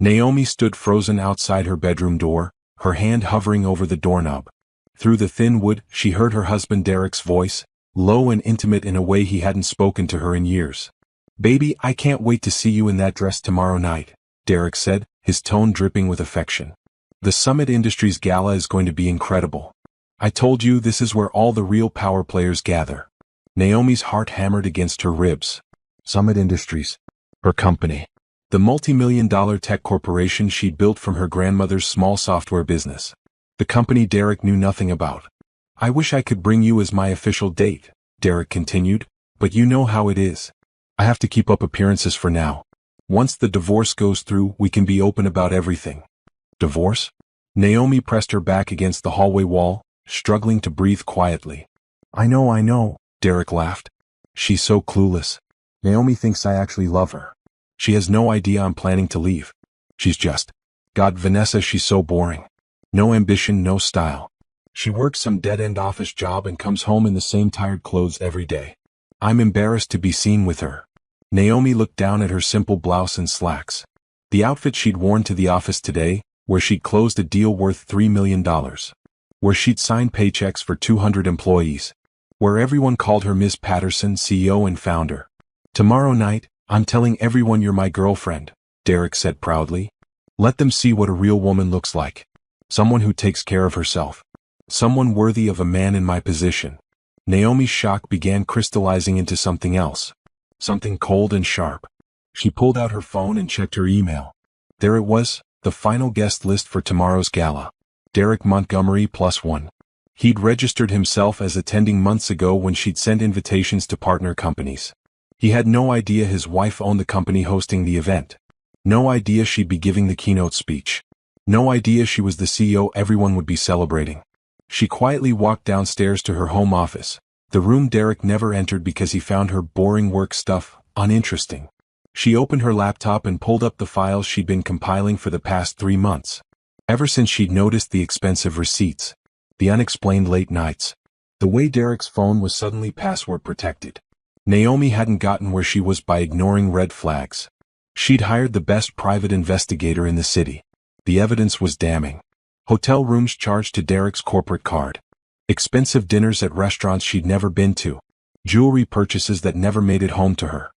Naomi stood frozen outside her bedroom door, her hand hovering over the doorknob. Through the thin wood, she heard her husband Derek's voice, low and intimate in a way he hadn't spoken to her in years. "Baby, I can't wait to see you in that dress tomorrow night," Derek said, his tone dripping with affection. "The Summit Industries Gala is going to be incredible. I told you this is where all the real power players gather." Naomi's heart hammered against her ribs. Summit Industries. Her company. The multi-million-dollar tech corporation she'd built from her grandmother's small software business. The company Derek knew nothing about. "I wish I could bring you as my official date," Derek continued, "but you know how it is. I have to keep up appearances for now. Once the divorce goes through, we can be open about everything." "Divorce?" Naomi pressed her back against the hallway wall, struggling to breathe quietly. I know, Derek laughed. "She's so clueless. Naomi thinks I actually love her. She has no idea I'm planning to leave. She's just, God, Vanessa, she's so boring. No ambition, no style. She works some dead-end office job and comes home in the same tired clothes every day. I'm embarrassed to be seen with her." Naomi looked down at her simple blouse and slacks. The outfit she'd worn to the office today, where she'd closed a deal worth $3 million. Where she'd signed paychecks for 200 employees. Where everyone called her Ms. Patterson, CEO and founder. "Tomorrow night, I'm telling everyone you're my girlfriend," Derek said proudly. "Let them see what a real woman looks like. Someone who takes care of herself. Someone worthy of a man in my position." Naomi's shock began crystallizing into something else. Something cold and sharp. She pulled out her phone and checked her email. There it was, the final guest list for tomorrow's gala. Derek Montgomery +1. He'd registered himself as attending months ago when she'd sent invitations to partner companies. He had no idea his wife owned the company hosting the event. No idea she'd be giving the keynote speech. No idea she was the CEO everyone would be celebrating. She quietly walked downstairs to her home office, the room Derek never entered because he found her boring work stuff uninteresting. She opened her laptop and pulled up the files she'd been compiling for the past 3 months. Ever since she'd noticed the expensive receipts, the unexplained late nights, the way Derek's phone was suddenly password protected. Naomi hadn't gotten where she was by ignoring red flags. She'd hired the best private investigator in the city. The evidence was damning. Hotel rooms charged to Derek's corporate card. Expensive dinners at restaurants she'd never been to. Jewelry purchases that never made it home to her.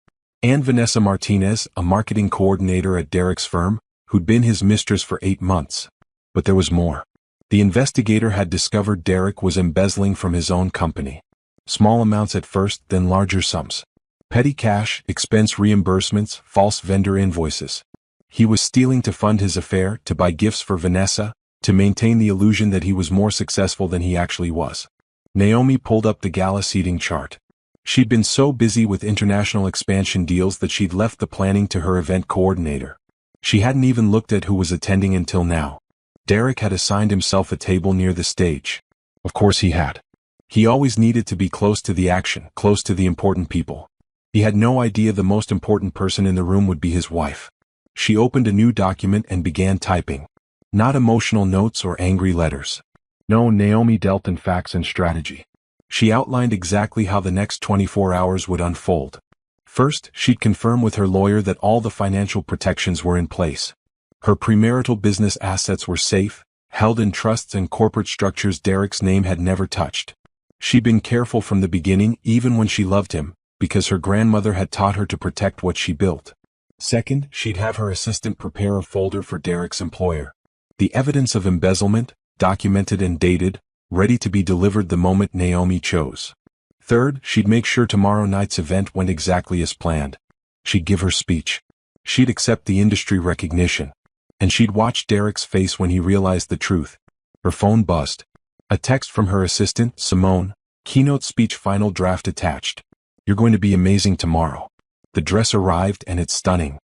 And Vanessa Martinez, a marketing coordinator at Derek's firm, who'd been his mistress for 8 months. But there was more. The investigator had discovered Derek was embezzling from his own company. Small amounts at first, then larger sums. Petty cash, expense reimbursements, false vendor invoices. He was stealing to fund his affair, to buy gifts for Vanessa, to maintain the illusion that he was more successful than he actually was. Naomi pulled up the gala seating chart. She'd been so busy with international expansion deals that she'd left the planning to her event coordinator. She hadn't even looked at who was attending until now. Derek had assigned himself a table near the stage. Of course he had. He always needed to be close to the action, close to the important people. He had no idea the most important person in the room would be his wife. She opened a new document and began typing. Not emotional notes or angry letters. No, Naomi dealt in facts and strategy. She outlined exactly how the next 24 hours would unfold. First, she'd confirm with her lawyer that all the financial protections were in place. Her premarital business assets were safe, held in trusts and corporate structures Derek's name had never touched. She'd been careful from the beginning, even when she loved him, because her grandmother had taught her to protect what she built. Second, she'd have her assistant prepare a folder for Derek's employer. The evidence of embezzlement, documented and dated, ready to be delivered the moment Naomi chose. Third, she'd make sure tomorrow night's event went exactly as planned. She'd give her speech. She'd accept the industry recognition. And she'd watch Derek's face when he realized the truth. Her phone buzzed. A text from her assistant, Simone, keynote speech final draft attached. You're going to be amazing tomorrow. The dress arrived and it's stunning.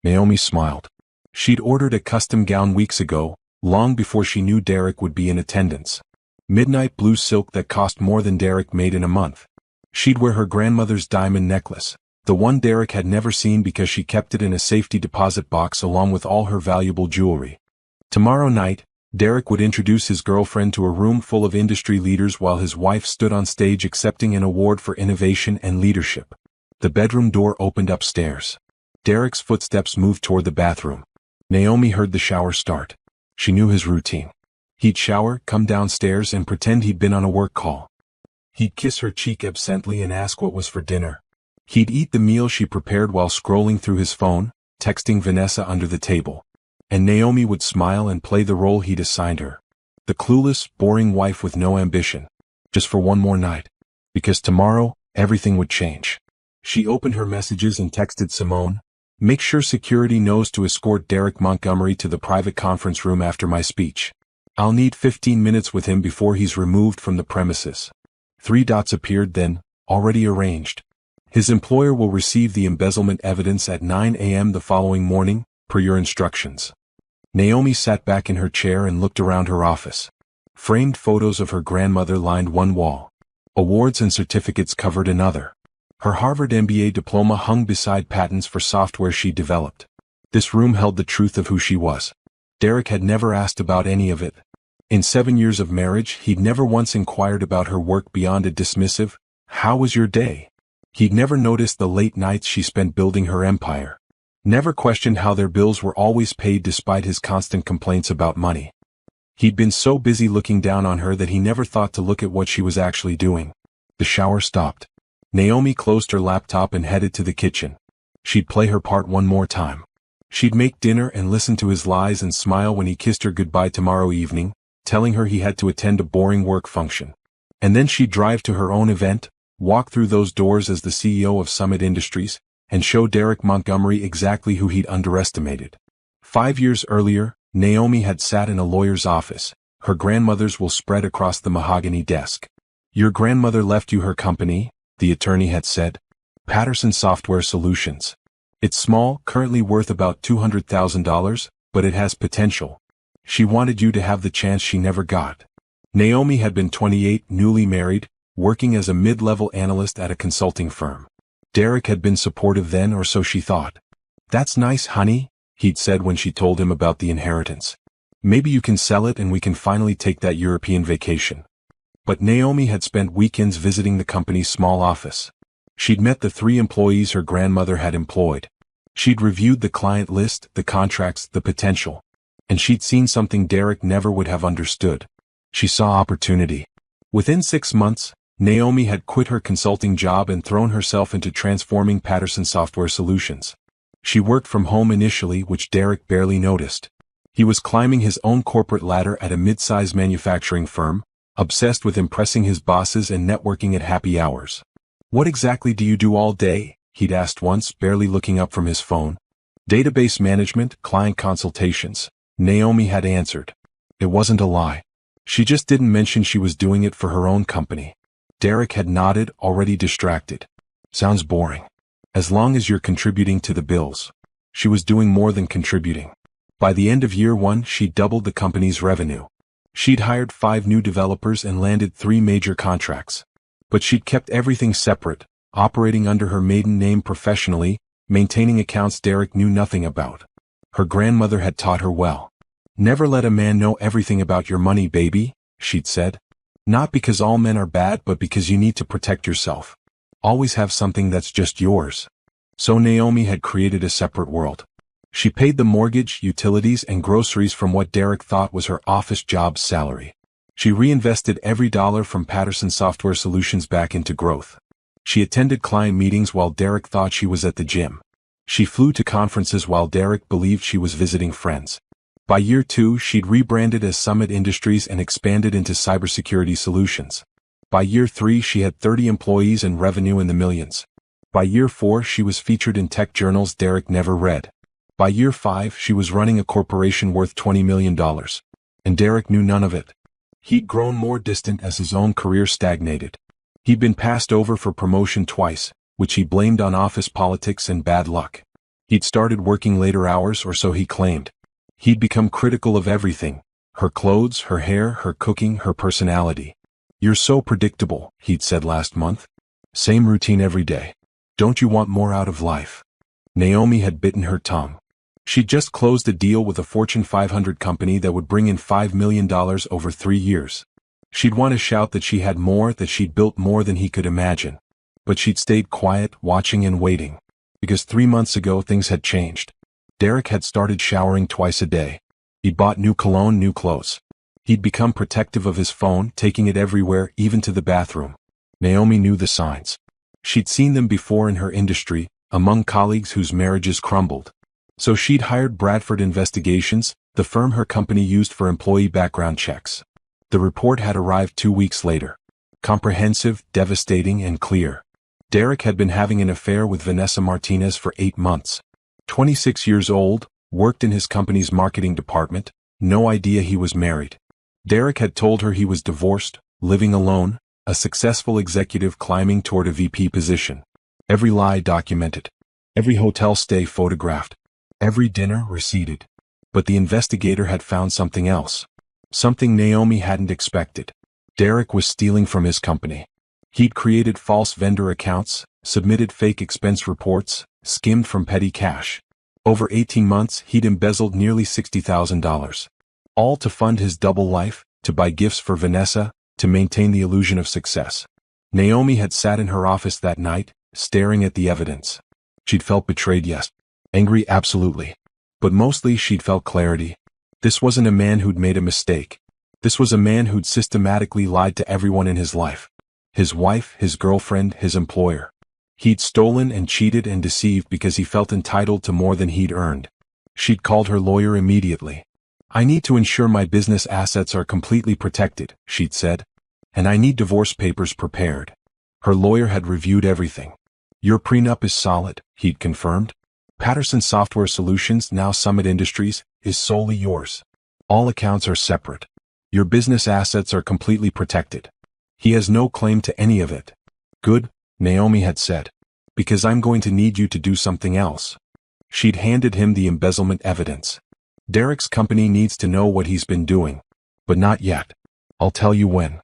Naomi smiled. She'd ordered a custom gown weeks ago, long before she knew Derek would be in attendance. Midnight blue silk that cost more than Derek made in a month. She'd wear her grandmother's diamond necklace, the one Derek had never seen because she kept it in a safety deposit box along with all her valuable jewelry. Tomorrow night, Derek would introduce his girlfriend to a room full of industry leaders while his wife stood on stage accepting an award for innovation and leadership. The bedroom door opened upstairs. Derek's footsteps moved toward the bathroom. Naomi heard the shower start. She knew his routine. He'd shower, come downstairs and pretend he'd been on a work call. He'd kiss her cheek absently and ask what was for dinner. He'd eat the meal she prepared while scrolling through his phone, texting Vanessa under the table. And Naomi would smile and play the role he'd assigned her. The clueless, boring wife with no ambition. Just for one more night. Because tomorrow, everything would change. She opened her messages and texted Simone, "Make sure security knows to escort Derek Montgomery to the private conference room after my speech. I'll need 15 minutes with him before he's removed from the premises." 3 dots appeared then, already arranged. His employer will receive the embezzlement evidence at 9 a.m. the following morning, per your instructions. Naomi sat back in her chair and looked around her office. Framed photos of her grandmother lined one wall. Awards and certificates covered another. Her Harvard MBA diploma hung beside patents for software she developed. This room held the truth of who she was. Derek had never asked about any of it. In 7 years of marriage, he'd never once inquired about her work beyond a dismissive, "How was your day?" He'd never noticed the late nights she spent building her empire. Never questioned how their bills were always paid despite his constant complaints about money. He'd been so busy looking down on her that he never thought to look at what she was actually doing. The shower stopped. Naomi closed her laptop and headed to the kitchen. She'd play her part one more time. She'd make dinner and listen to his lies and smile when he kissed her goodbye tomorrow evening, telling her he had to attend a boring work function. And then she'd drive to her own event, walk through those doors as the CEO of Summit Industries, and show Derek Montgomery exactly who he'd underestimated. 5 years earlier, Naomi had sat in a lawyer's office, her grandmother's will spread across the mahogany desk. "Your grandmother left you her company," the attorney had said. "Patterson Software Solutions. It's small, currently worth about $200,000, but it has potential. She wanted you to have the chance she never got." Naomi had been 28, newly married, working as a mid-level analyst at a consulting firm. Derek had been supportive then, or so she thought. "That's nice, honey," he'd said when she told him about the inheritance. "Maybe you can sell it and we can finally take that European vacation." But Naomi had spent weekends visiting the company's small office. She'd met the 3 employees her grandmother had employed. She'd reviewed the client list, the contracts, the potential. And she'd seen something Derek never would have understood. She saw opportunity. Within 6 months, Naomi had quit her consulting job and thrown herself into transforming Patterson Software Solutions. She worked from home initially, which Derek barely noticed. He was climbing his own corporate ladder at a mid-size manufacturing firm, obsessed with impressing his bosses and networking at happy hours. "What exactly do you do all day?" he'd asked once, barely looking up from his phone. "Database management, client consultations," Naomi had answered. It wasn't a lie. She just didn't mention she was doing it for her own company. Derek had nodded, already distracted. "Sounds boring. As long as you're contributing to the bills." She was doing more than contributing. By the end of year 1, she'd doubled the company's revenue. She'd hired 5 new developers and landed 3 major contracts. But she'd kept everything separate, operating under her maiden name professionally, maintaining accounts Derek knew nothing about. Her grandmother had taught her well. "Never let a man know everything about your money, baby," she'd said. "Not because all men are bad, but because you need to protect yourself. Always have something that's just yours." So Naomi had created a separate world. She paid the mortgage, utilities, and groceries from what Derek thought was her office job's salary. She reinvested every dollar from Patterson Software Solutions back into growth. She attended client meetings while Derek thought she was at the gym. She flew to conferences while Derek believed she was visiting friends. By year 2, she'd rebranded as Summit Industries and expanded into cybersecurity solutions. By year 3, she had 30 employees and revenue in the millions. By year 4, she was featured in tech journals Derek never read. By year 5, she was running a corporation worth $20 million. And Derek knew none of it. He'd grown more distant as his own career stagnated. He'd been passed over for promotion twice, which he blamed on office politics and bad luck. He'd started working later hours, or so he claimed. He'd become critical of everything: her clothes, her hair, her cooking, her personality. "You're so predictable," he'd said last month. "Same routine every day. Don't you want more out of life?" Naomi had bitten her tongue. She'd just closed a deal with a Fortune 500 company that would bring in $5 million over 3 years. She'd want to shout that she had more, that she'd built more than he could imagine. But she'd stayed quiet, watching and waiting. Because 3 months ago things had changed. Derek had started showering twice a day. He'd bought new cologne, new clothes. He'd become protective of his phone, taking it everywhere, even to the bathroom. Naomi knew the signs. She'd seen them before in her industry, among colleagues whose marriages crumbled. So she'd hired Bradford Investigations, the firm her company used for employee background checks. The report had arrived 2 weeks later. Comprehensive, devastating, and clear. Derek had been having an affair with Vanessa Martinez for 8 months. 26 years old, worked in his company's marketing department, no idea he was married. Derek had told her he was divorced, living alone, a successful executive climbing toward a VP position. Every lie documented. Every hotel stay photographed. Every dinner receipted. But the investigator had found something else. Something Naomi hadn't expected. Derek was stealing from his company. He'd created false vendor accounts, submitted fake expense reports, skimmed from petty cash. Over 18 months, he'd embezzled nearly $60,000. All to fund his double life, to buy gifts for Vanessa, to maintain the illusion of success. Naomi had sat in her office that night, staring at the evidence. She'd felt betrayed, yes. Angry, absolutely. But mostly she'd felt clarity. This wasn't a man who'd made a mistake. This was a man who'd systematically lied to everyone in his life. His wife, his girlfriend, his employer. He'd stolen and cheated and deceived because he felt entitled to more than he'd earned. She'd called her lawyer immediately. "I need to ensure my business assets are completely protected," she'd said. "And I need divorce papers prepared." Her lawyer had reviewed everything. "Your prenup is solid," he'd confirmed. "Patterson Software Solutions, now Summit Industries, is solely yours. All accounts are separate. Your business assets are completely protected. He has no claim to any of it." "Good," Naomi had said. "Because I'm going to need you to do something else." She'd handed him the embezzlement evidence. "Derek's company needs to know what he's been doing. But not yet. I'll tell you when."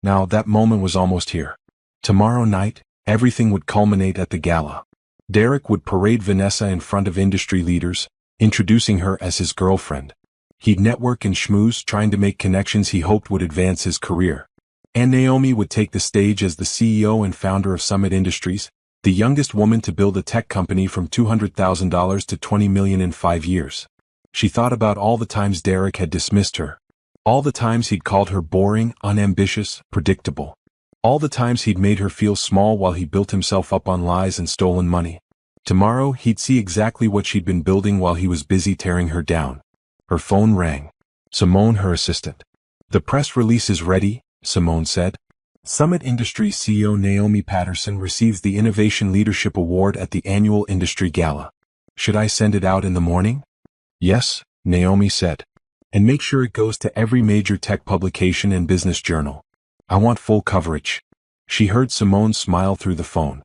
Now that moment was almost here. Tomorrow night, everything would culminate at the gala. Derek would parade Vanessa in front of industry leaders, introducing her as his girlfriend. He'd network and schmooze, trying to make connections he hoped would advance his career. And Naomi would take the stage as the CEO and founder of Summit Industries, the youngest woman to build a tech company from $200,000 to $20 million in 5 years. She thought about all the times Derek had dismissed her. All the times he'd called her boring, unambitious, predictable. All the times he'd made her feel small while he built himself up on lies and stolen money. Tomorrow he'd see exactly what she'd been building while he was busy tearing her down. Her phone rang. Simone, her assistant. "The press release is ready," Simone said. "Summit Industries CEO Naomi Patterson receives the Innovation Leadership Award at the annual industry gala. Should I send it out in the morning?" "Yes," Naomi said. "And make sure it goes to every major tech publication and business journal. I want full coverage." She heard Simone smile through the phone.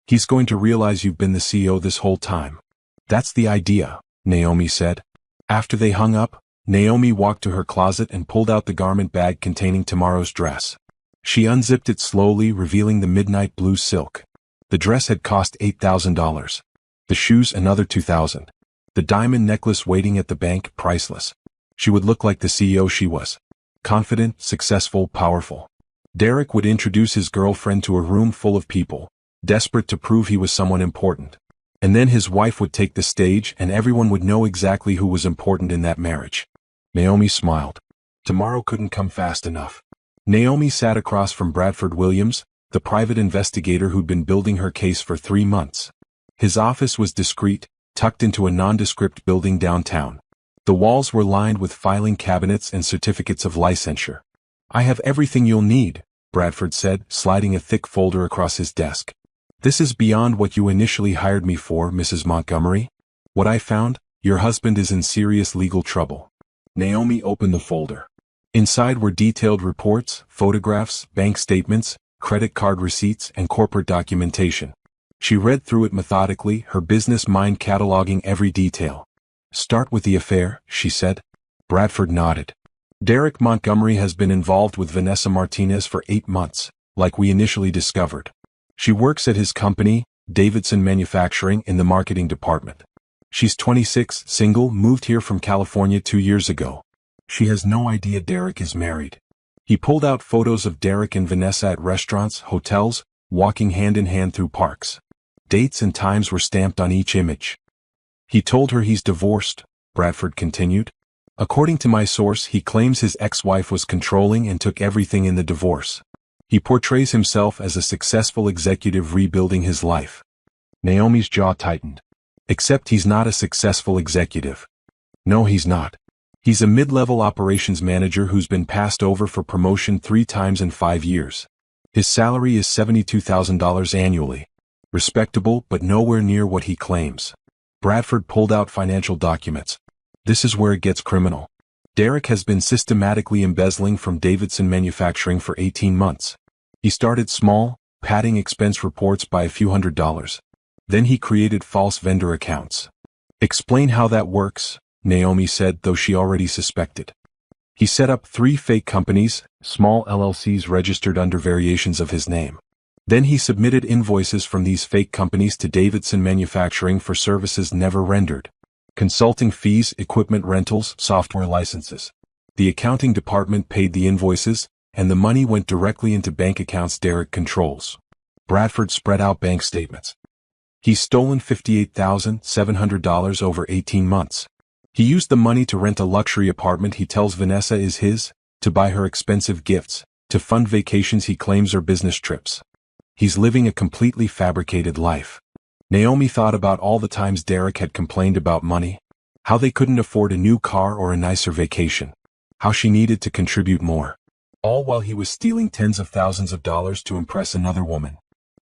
"He's going to realize you've been the CEO this whole time." "That's the idea," Naomi said. After they hung up, Naomi walked to her closet and pulled out the garment bag containing tomorrow's dress. She unzipped it slowly, revealing the midnight blue silk. The dress had cost $8,000. The shoes another $2,000. The diamond necklace waiting at the bank, priceless. She would look like the CEO she was. Confident, successful, powerful. Derek would introduce his girlfriend to a room full of people, desperate to prove he was someone important. And then his wife would take the stage and everyone would know exactly who was important in that marriage. Naomi smiled. Tomorrow couldn't come fast enough. Naomi sat across from Bradford Williams, the private investigator who'd been building her case for 3 months. His office was discreet, tucked into a nondescript building downtown. The walls were lined with filing cabinets and certificates of licensure. "I have everything you'll need," Bradford said, sliding a thick folder across his desk. "This is beyond what you initially hired me for, Mrs. Montgomery. What I found, your husband is in serious legal trouble." Naomi opened the folder. Inside were detailed reports, photographs, bank statements, credit card receipts, and corporate documentation. She read through it methodically, her business mind cataloging every detail. "Start with the affair," she said. Bradford nodded. "Derek Montgomery has been involved with Vanessa Martinez for 8 months, like we initially discovered. She works at his company, Davidson Manufacturing, in the marketing department. She's 26, single, moved here from California 2 years ago. She has no idea Derek is married." He pulled out photos of Derek and Vanessa at restaurants, hotels, walking hand in hand through parks. Dates and times were stamped on each image. He told her he's divorced, Bradford continued. According to my source, he claims his ex-wife was controlling and took everything in the divorce. He portrays himself as a successful executive rebuilding his life. Naomi's jaw tightened. Except he's not a successful executive. No, he's not. He's a mid-level operations manager who's been passed over for promotion 3 times in 5 years. His salary is $72,000 annually. Respectable, but nowhere near what he claims. Bradford pulled out financial documents. This is where it gets criminal. Derek has been systematically embezzling from Davidson Manufacturing for 18 months. He started small, padding expense reports by a few $100s. Then he created false vendor accounts. Explain how that works, Naomi said, though she already suspected. He set up 3 fake companies, small LLCs registered under variations of his name. Then he submitted invoices from these fake companies to Davidson Manufacturing for services never rendered. Consulting fees, equipment rentals, software licenses. The accounting department paid the invoices, and the money went directly into bank accounts Derek controls. Bradford spread out bank statements. He's stolen $58,700 over 18 months. He used the money to rent a luxury apartment he tells Vanessa is his, to buy her expensive gifts, to fund vacations he claims are business trips. He's living a completely fabricated life. Naomi thought about all the times Derek had complained about money, how they couldn't afford a new car or a nicer vacation, how she needed to contribute more. All while he was stealing tens of thousands of dollars to impress another woman.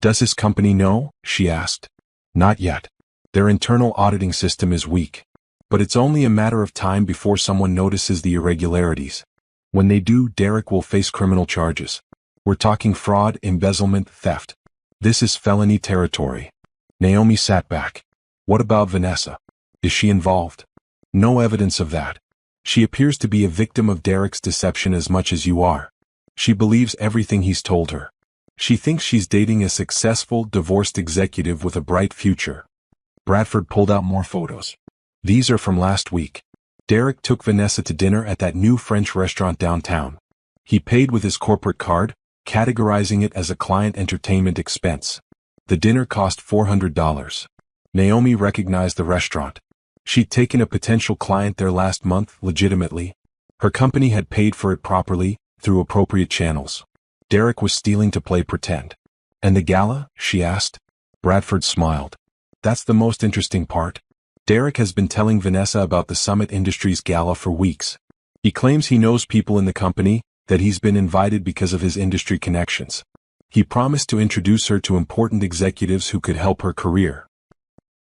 Does his company know? She asked. Not yet. Their internal auditing system is weak. But it's only a matter of time before someone notices the irregularities. When they do, Derek will face criminal charges. We're talking fraud, embezzlement, theft. This is felony territory. Naomi sat back. What about Vanessa? Is she involved? No evidence of that. She appears to be a victim of Derek's deception as much as you are. She believes everything he's told her. She thinks she's dating a successful, divorced executive with a bright future. Bradford pulled out more photos. These are from last week. Derek took Vanessa to dinner at that new French restaurant downtown. He paid with his corporate card, categorizing it as a client entertainment expense. The dinner cost $400. Naomi recognized the restaurant. She'd taken a potential client there last month, legitimately. Her company had paid for it properly, through appropriate channels. Derek was stealing to play pretend. And the gala? She asked. Bradford smiled. That's the most interesting part. Derek has been telling Vanessa about the Summit Industries gala for weeks. He claims he knows people in the company, that he's been invited because of his industry connections. He promised to introduce her to important executives who could help her career.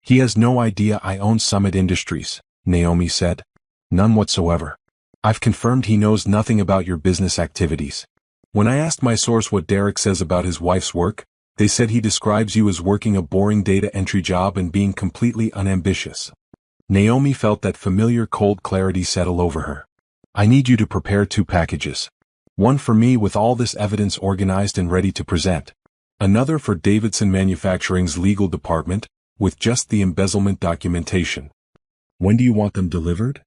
He has no idea I own Summit Industries, Naomi said. None whatsoever. I've confirmed he knows nothing about your business activities. When I asked my source what Derek says about his wife's work, they said he describes you as working a boring data entry job and being completely unambitious. Naomi felt that familiar cold clarity settle over her. I need you to prepare 2 packages. One for me with all this evidence organized and ready to present. Another for Davidson Manufacturing's legal department, with just the embezzlement documentation. When do you want them delivered?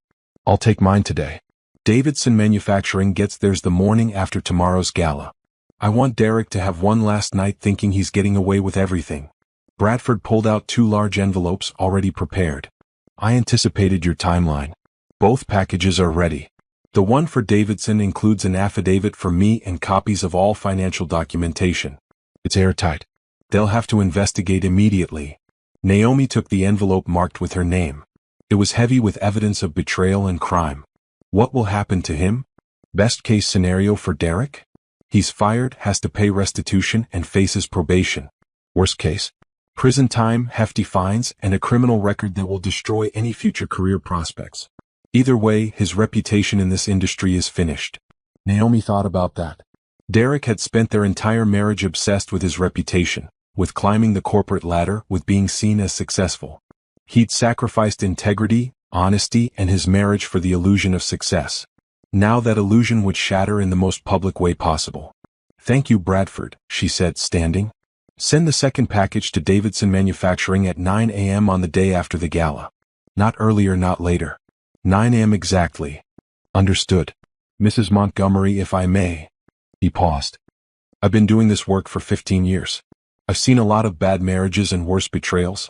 I'll take mine today. Davidson Manufacturing gets theirs the morning after tomorrow's gala. I want Derek to have one last night thinking he's getting away with everything. Bradford pulled out 2 large envelopes already prepared. I anticipated your timeline. Both packages are ready. The one for Davidson includes an affidavit from me and copies of all financial documentation. It's airtight. They'll have to investigate immediately. Naomi took the envelope marked with her name. It was heavy with evidence of betrayal and crime. What will happen to him? Best case scenario for Derek? He's fired, has to pay restitution, and faces probation. Worst case? Prison time, hefty fines, and a criminal record that will destroy any future career prospects. Either way, his reputation in this industry is finished. Naomi thought about that. Derek had spent their entire marriage obsessed with his reputation, with climbing the corporate ladder, with being seen as successful. He'd sacrificed integrity, honesty, and his marriage for the illusion of success. Now that illusion would shatter in the most public way possible. Thank you, Bradford, she said, standing. Send the second package to Davidson Manufacturing at 9 a.m. on the day after the gala. Not earlier, not later. 9 a.m. exactly. Understood. Mrs. Montgomery, if I may. He paused. I've been doing this work for 15 years. I've seen a lot of bad marriages and worse betrayals.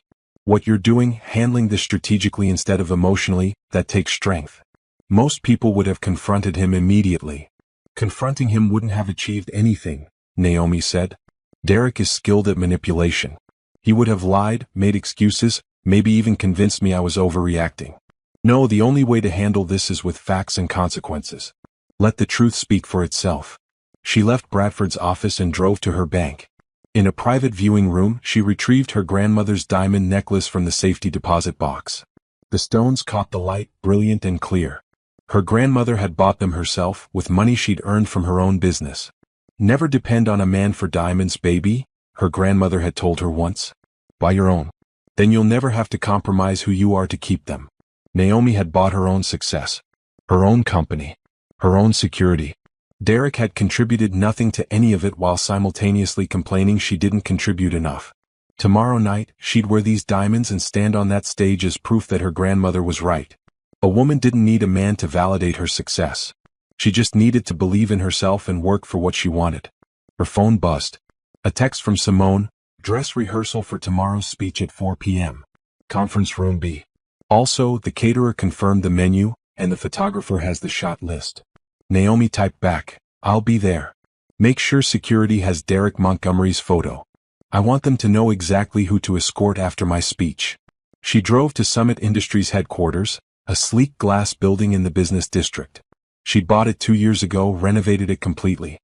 What you're doing, handling this strategically instead of emotionally, that takes strength. Most people would have confronted him immediately. Confronting him wouldn't have achieved anything, Naomi said. Derek is skilled at manipulation. He would have lied, made excuses, maybe even convinced me I was overreacting. No, the only way to handle this is with facts and consequences. Let the truth speak for itself. She left Bradford's office and drove to her bank. In a private viewing room, she retrieved her grandmother's diamond necklace from the safety deposit box. The stones caught the light, brilliant and clear. Her grandmother had bought them herself, with money she'd earned from her own business. Never depend on a man for diamonds, baby, her grandmother had told her once. Buy your own. Then you'll never have to compromise who you are to keep them. Naomi had bought her own success. Her own company. Her own security. Derek had contributed nothing to any of it while simultaneously complaining she didn't contribute enough. Tomorrow night, she'd wear these diamonds and stand on that stage as proof that her grandmother was right. A woman didn't need a man to validate her success. She just needed to believe in herself and work for what she wanted. Her phone buzzed. A text from Simone, dress rehearsal for tomorrow's speech at 4 p.m. Conference room B. Also, the caterer confirmed the menu, and the photographer has the shot list. Naomi typed back, I'll be there. Make sure security has Derek Montgomery's photo. I want them to know exactly who to escort after my speech. She drove to Summit Industries headquarters, a sleek glass building in the business district. She'd bought it 2 years ago, renovated it completely.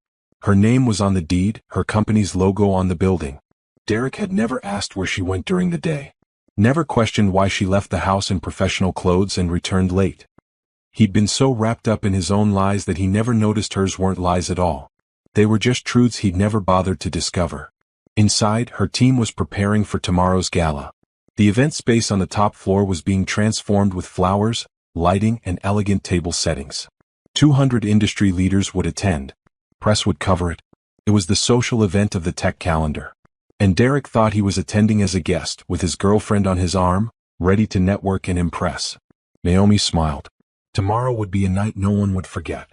Her name was on the deed, her company's logo on the building. Derek had never asked where she went during the day. Never questioned why she left the house in professional clothes and returned late. He'd been so wrapped up in his own lies that he never noticed hers weren't lies at all. They were just truths he'd never bothered to discover. Inside, her team was preparing for tomorrow's gala. The event space on the top floor was being transformed with flowers, lighting, and elegant table settings. 200 industry leaders would attend. Press would cover it. It was the social event of the tech calendar. And Derek thought he was attending as a guest, with his girlfriend on his arm, ready to network and impress. Naomi smiled. Tomorrow would be a night no one would forget.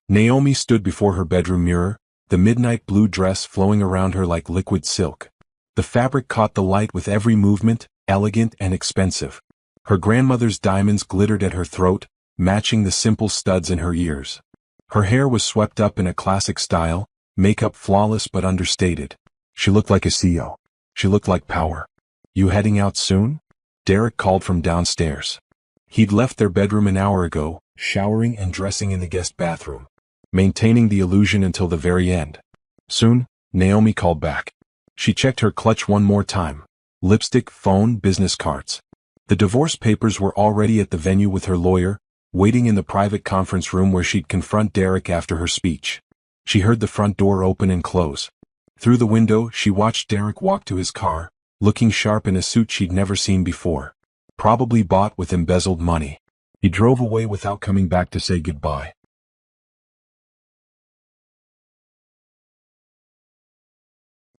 Naomi stood before her bedroom mirror, the midnight blue dress flowing around her like liquid silk. The fabric caught the light with every movement, elegant and expensive. Her grandmother's diamonds glittered at her throat, matching the simple studs in her ears. Her hair was swept up in a classic style, makeup flawless but understated. She looked like a CEO. She looked like power. You heading out soon? Derek called from downstairs. He'd left their bedroom an hour ago, showering and dressing in the guest bathroom, maintaining the illusion until the very end. Soon, Naomi called back. She checked her clutch one more time. Lipstick, phone, business cards. The divorce papers were already at the venue with her lawyer, waiting in the private conference room where she'd confront Derek after her speech. She heard the front door open and close. Through the window, she watched Derek walk to his car, looking sharp in a suit she'd never seen before. Probably bought with embezzled money. He drove away without coming back to say goodbye.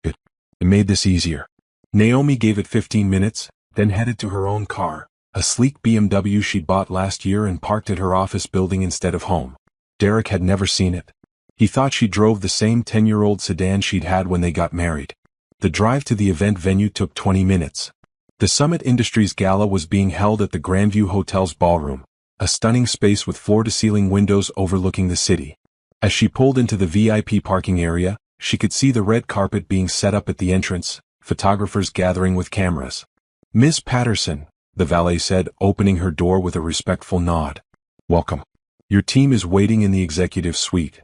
It made this easier. Naomi gave it 15 minutes, then headed to her own car, a sleek BMW she'd bought last year and parked at her office building instead of home. Derek had never seen it. He thought she drove the same 10-year-old sedan she'd had when they got married. The drive to the event venue took 20 minutes. The Summit Industries Gala was being held at the Grandview Hotel's ballroom, a stunning space with floor-to-ceiling windows overlooking the city. As she pulled into the VIP parking area, she could see the red carpet being set up at the entrance, photographers gathering with cameras. Miss Patterson, the valet said, opening her door with a respectful nod. Welcome. Your team is waiting in the executive suite.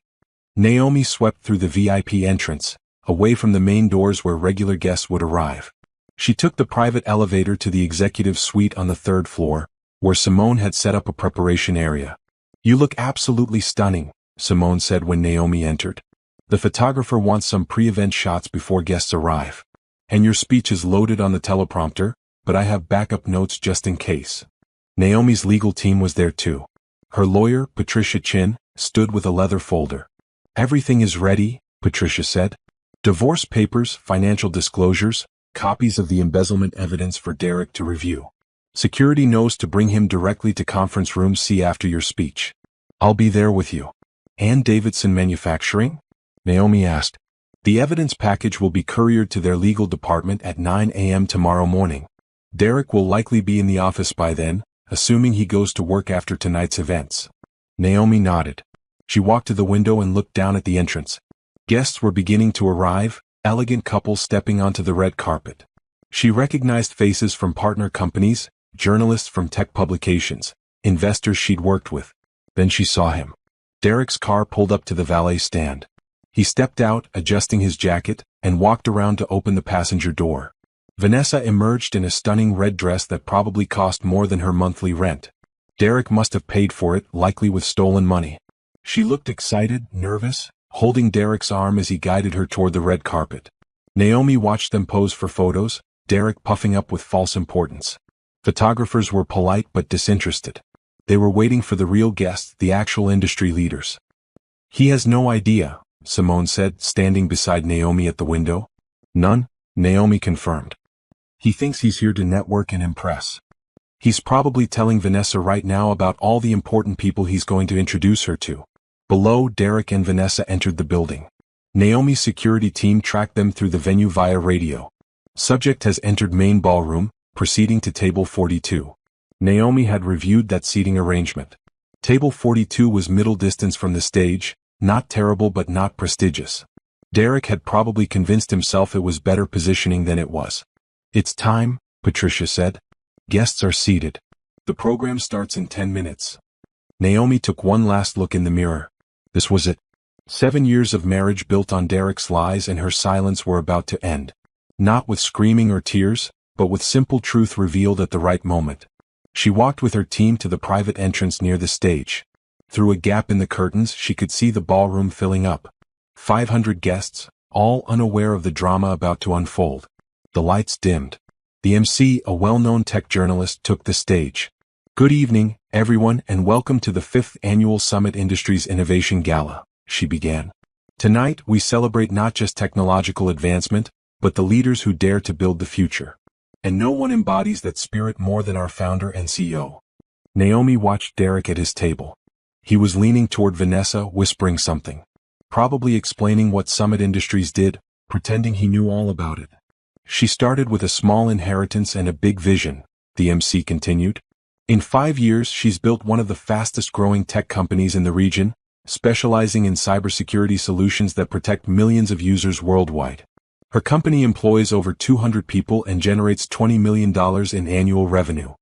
Naomi swept through the VIP entrance, away from the main doors where regular guests would arrive. She took the private elevator to the executive suite on the 3rd floor, where Simone had set up a preparation area. You look absolutely stunning, Simone said when Naomi entered. The photographer wants some pre-event shots before guests arrive. And your speech is loaded on the teleprompter, but I have backup notes just in case. Naomi's legal team was there too. Her lawyer, Patricia Chin, stood with a leather folder. Everything is ready, Patricia said. Divorce papers, financial disclosures, copies of the embezzlement evidence for Derek to review. Security knows to bring him directly to conference room C after your speech. I'll be there with you. And Davidson Manufacturing? Naomi asked. The evidence package will be couriered to their legal department at 9 a.m. tomorrow morning. Derek will likely be in the office by then, assuming he goes to work after tonight's events. Naomi nodded. She walked to the window and looked down at the entrance. Guests were beginning to arrive, elegant couples stepping onto the red carpet. She recognized faces from partner companies, journalists from tech publications, investors she'd worked with. Then she saw him. Derek's car pulled up to the valet stand. He stepped out, adjusting his jacket, and walked around to open the passenger door. Vanessa emerged in a stunning red dress that probably cost more than her monthly rent. Derek must have paid for it, likely with stolen money. She looked excited, nervous, holding Derek's arm as he guided her toward the red carpet. Naomi watched them pose for photos, Derek puffing up with false importance. Photographers were polite but disinterested. They were waiting for the real guests, the actual industry leaders. "He has no idea," Simone said, standing beside Naomi at the window. "None," Naomi confirmed. "He thinks he's here to network and impress. He's probably telling Vanessa right now about all the important people he's going to introduce her to." Below, Derek and Vanessa entered the building. Naomi's security team tracked them through the venue via radio. "Subject has entered main ballroom, proceeding to table 42. Naomi had reviewed that seating arrangement. Table 42 was middle distance from the stage, not terrible but not prestigious. Derek had probably convinced himself it was better positioning than it was. "It's time," Patricia said. "Guests are seated. The program starts in 10 minutes. Naomi took one last look in the mirror. This was it. 7 years of marriage built on Derek's lies and her silence were about to end. Not with screaming or tears, but with simple truth revealed at the right moment. She walked with her team to the private entrance near the stage. Through a gap in the curtains, she could see the ballroom filling up. 500 guests, all unaware of the drama about to unfold. The lights dimmed. The MC, a well-known tech journalist, took the stage. "Good evening, everyone, and welcome to the 5th Annual Summit Industries Innovation Gala," she began. "Tonight, we celebrate not just technological advancement, but the leaders who dare to build the future. And no one embodies that spirit more than our founder and CEO." Naomi watched Derek at his table. He was leaning toward Vanessa, whispering something. Probably explaining what Summit Industries did, pretending he knew all about it. "She started with a small inheritance and a big vision," the MC continued. "In 5 years, she's built one of the fastest-growing tech companies in the region, specializing in cybersecurity solutions that protect millions of users worldwide. Her company employs over 200 people and generates $20 million in annual revenue."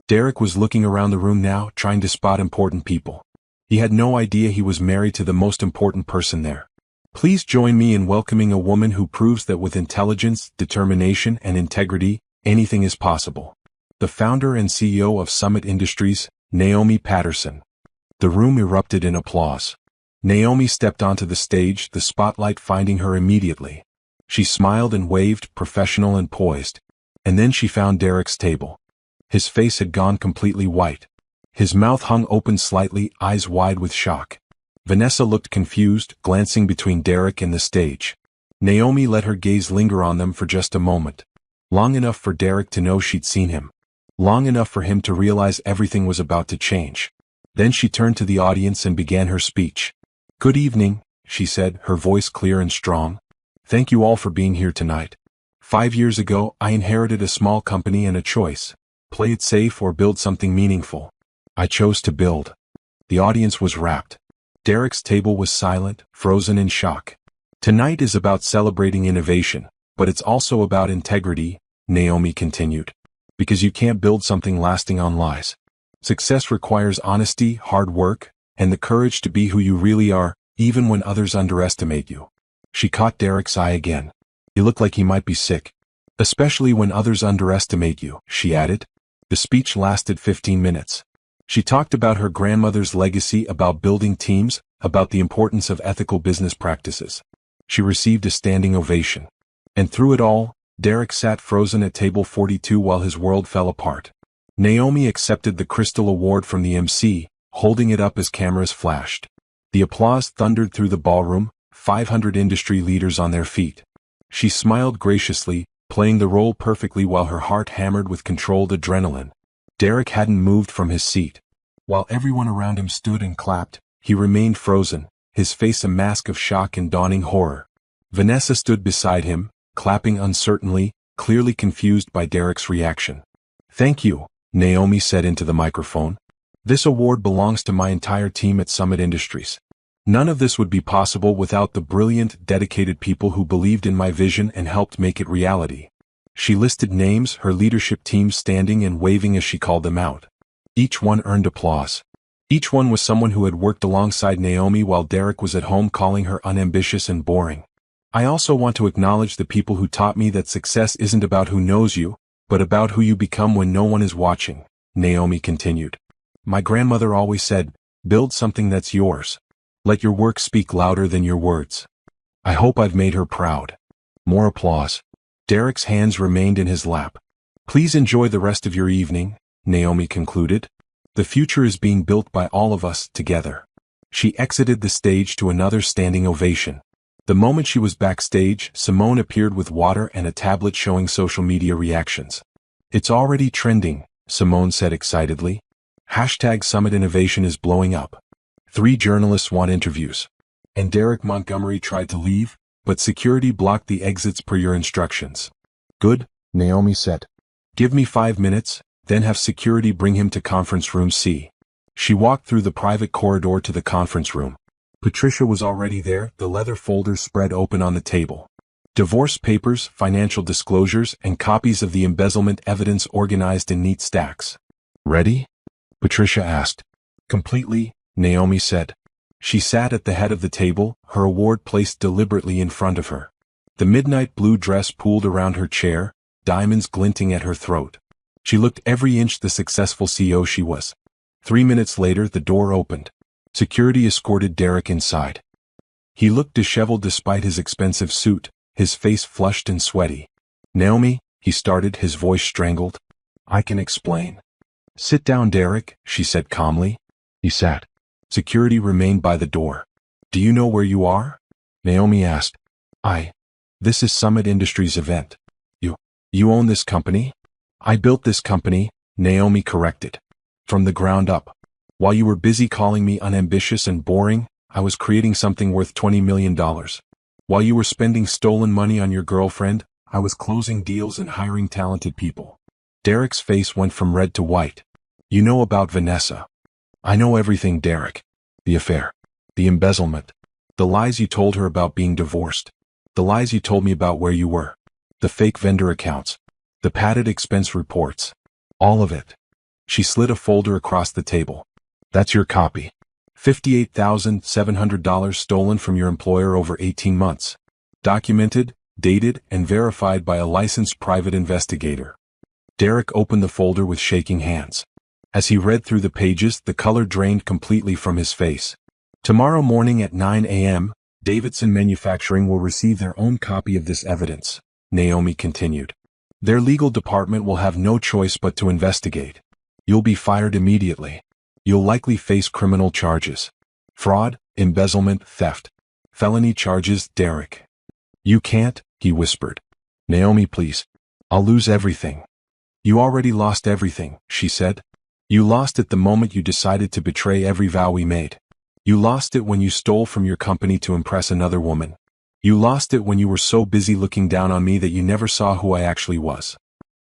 Derek was looking around the room now, trying to spot important people. He had no idea he was married to the most important person there. "Please join me in welcoming a woman who proves that with intelligence, determination, and integrity, anything is possible. The founder and CEO of Summit Industries, Naomi Patterson." The room erupted in applause. Naomi stepped onto the stage, the spotlight finding her immediately. She smiled and waved, professional and poised. And then she found Derek's table. His face had gone completely white. His mouth hung open slightly, eyes wide with shock. Vanessa looked confused, glancing between Derek and the stage. Naomi let her gaze linger on them for just a moment. Long enough for Derek to know she'd seen him. Long enough for him to realize everything was about to change. Then she turned to the audience and began her speech. "Good evening," she said, her voice clear and strong. "Thank you all for being here tonight. 5 years ago, I inherited a small company and a choice. Play it safe or build something meaningful. I chose to build." The audience was rapt. Derek's table was silent, frozen in shock. "Tonight is about celebrating innovation, but it's also about integrity," Naomi continued. "Because you can't build something lasting on lies. Success requires honesty, hard work, and the courage to be who you really are, even when others underestimate you." She caught Derek's eye again. "You look like he might be sick. Especially when others underestimate you," she added. The speech lasted 15 minutes. She talked about her grandmother's legacy, about building teams, about the importance of ethical business practices. She received a standing ovation. And through it all, Derek sat frozen at table 42 while his world fell apart. Naomi accepted the Crystal Award from the MC, holding it up as cameras flashed. The applause thundered through the ballroom, 500 industry leaders on their feet. She smiled graciously, playing the role perfectly while her heart hammered with controlled adrenaline. Derek hadn't moved from his seat. While everyone around him stood and clapped, he remained frozen, his face a mask of shock and dawning horror. Vanessa stood beside him, clapping uncertainly, clearly confused by Derek's reaction. Thank you, Naomi said into the microphone. This award belongs to my entire team at Summit Industries. None of this would be possible without the brilliant, dedicated people who believed in my vision and helped make it reality. She listed names, her leadership team standing and waving as she called them out. Each one earned applause. Each one was someone who had worked alongside Naomi while Derek was at home calling her unambitious and boring. I also want to acknowledge the people who taught me that success isn't about who knows you, but about who you become when no one is watching, Naomi continued. My grandmother always said, build something that's yours. Let your work speak louder than your words. I hope I've made her proud. More applause. Derek's hands remained in his lap. Please enjoy the rest of your evening, Naomi concluded. The future is being built by all of us together. She exited the stage to another standing ovation. The moment she was backstage, Simone appeared with water and a tablet showing social media reactions. It's already trending, Simone said excitedly. #Summit Innovation is blowing up. 3 journalists want interviews. And Derek Montgomery tried to leave, but security blocked the exits per your instructions. Good, Naomi said. Give me 5 minutes, then have security bring him to conference room C. She walked through the private corridor to the conference room. Patricia was already there, the leather folders spread open on the table. Divorce papers, financial disclosures, and copies of the embezzlement evidence organized in neat stacks. Ready? Patricia asked. Completely, Naomi said. She sat at the head of the table, her award placed deliberately in front of her. The midnight blue dress pooled around her chair, diamonds glinting at her throat. She looked every inch the successful CEO she was. 3 minutes later, the door opened. Security escorted Derek inside. He looked disheveled despite his expensive suit, his face flushed and sweaty. Naomi, he started, his voice strangled. I can explain. Sit down, Derek, she said calmly. He sat. Security remained by the door. Do you know where you are? Naomi asked. This is Summit Industries event. You own this company? I built this company, Naomi corrected. From the ground up. While you were busy calling me unambitious and boring, I was creating something worth $20 million. While you were spending stolen money on your girlfriend, I was closing deals and hiring talented people. Derek's face went from red to white. You know about Vanessa. I know everything, Derek. The affair. The embezzlement. The lies you told her about being divorced. The lies you told me about where you were. The fake vendor accounts. The padded expense reports. All of it. She slid a folder across the table. That's your copy. $58,700 stolen from your employer over 18 months. Documented, dated, and verified by a licensed private investigator. Derek opened the folder with shaking hands. As he read through the pages, the color drained completely from his face. Tomorrow morning at 9 a.m., Davidson Manufacturing will receive their own copy of this evidence, Naomi continued. Their legal department will have no choice but to investigate. You'll be fired immediately. You'll likely face criminal charges. Fraud, embezzlement, theft. Felony charges, Derek. You can't, he whispered. Naomi, please. I'll lose everything. You already lost everything, she said. You lost it the moment you decided to betray every vow we made. You lost it when you stole from your company to impress another woman. You lost it when you were so busy looking down on me that you never saw who I actually was.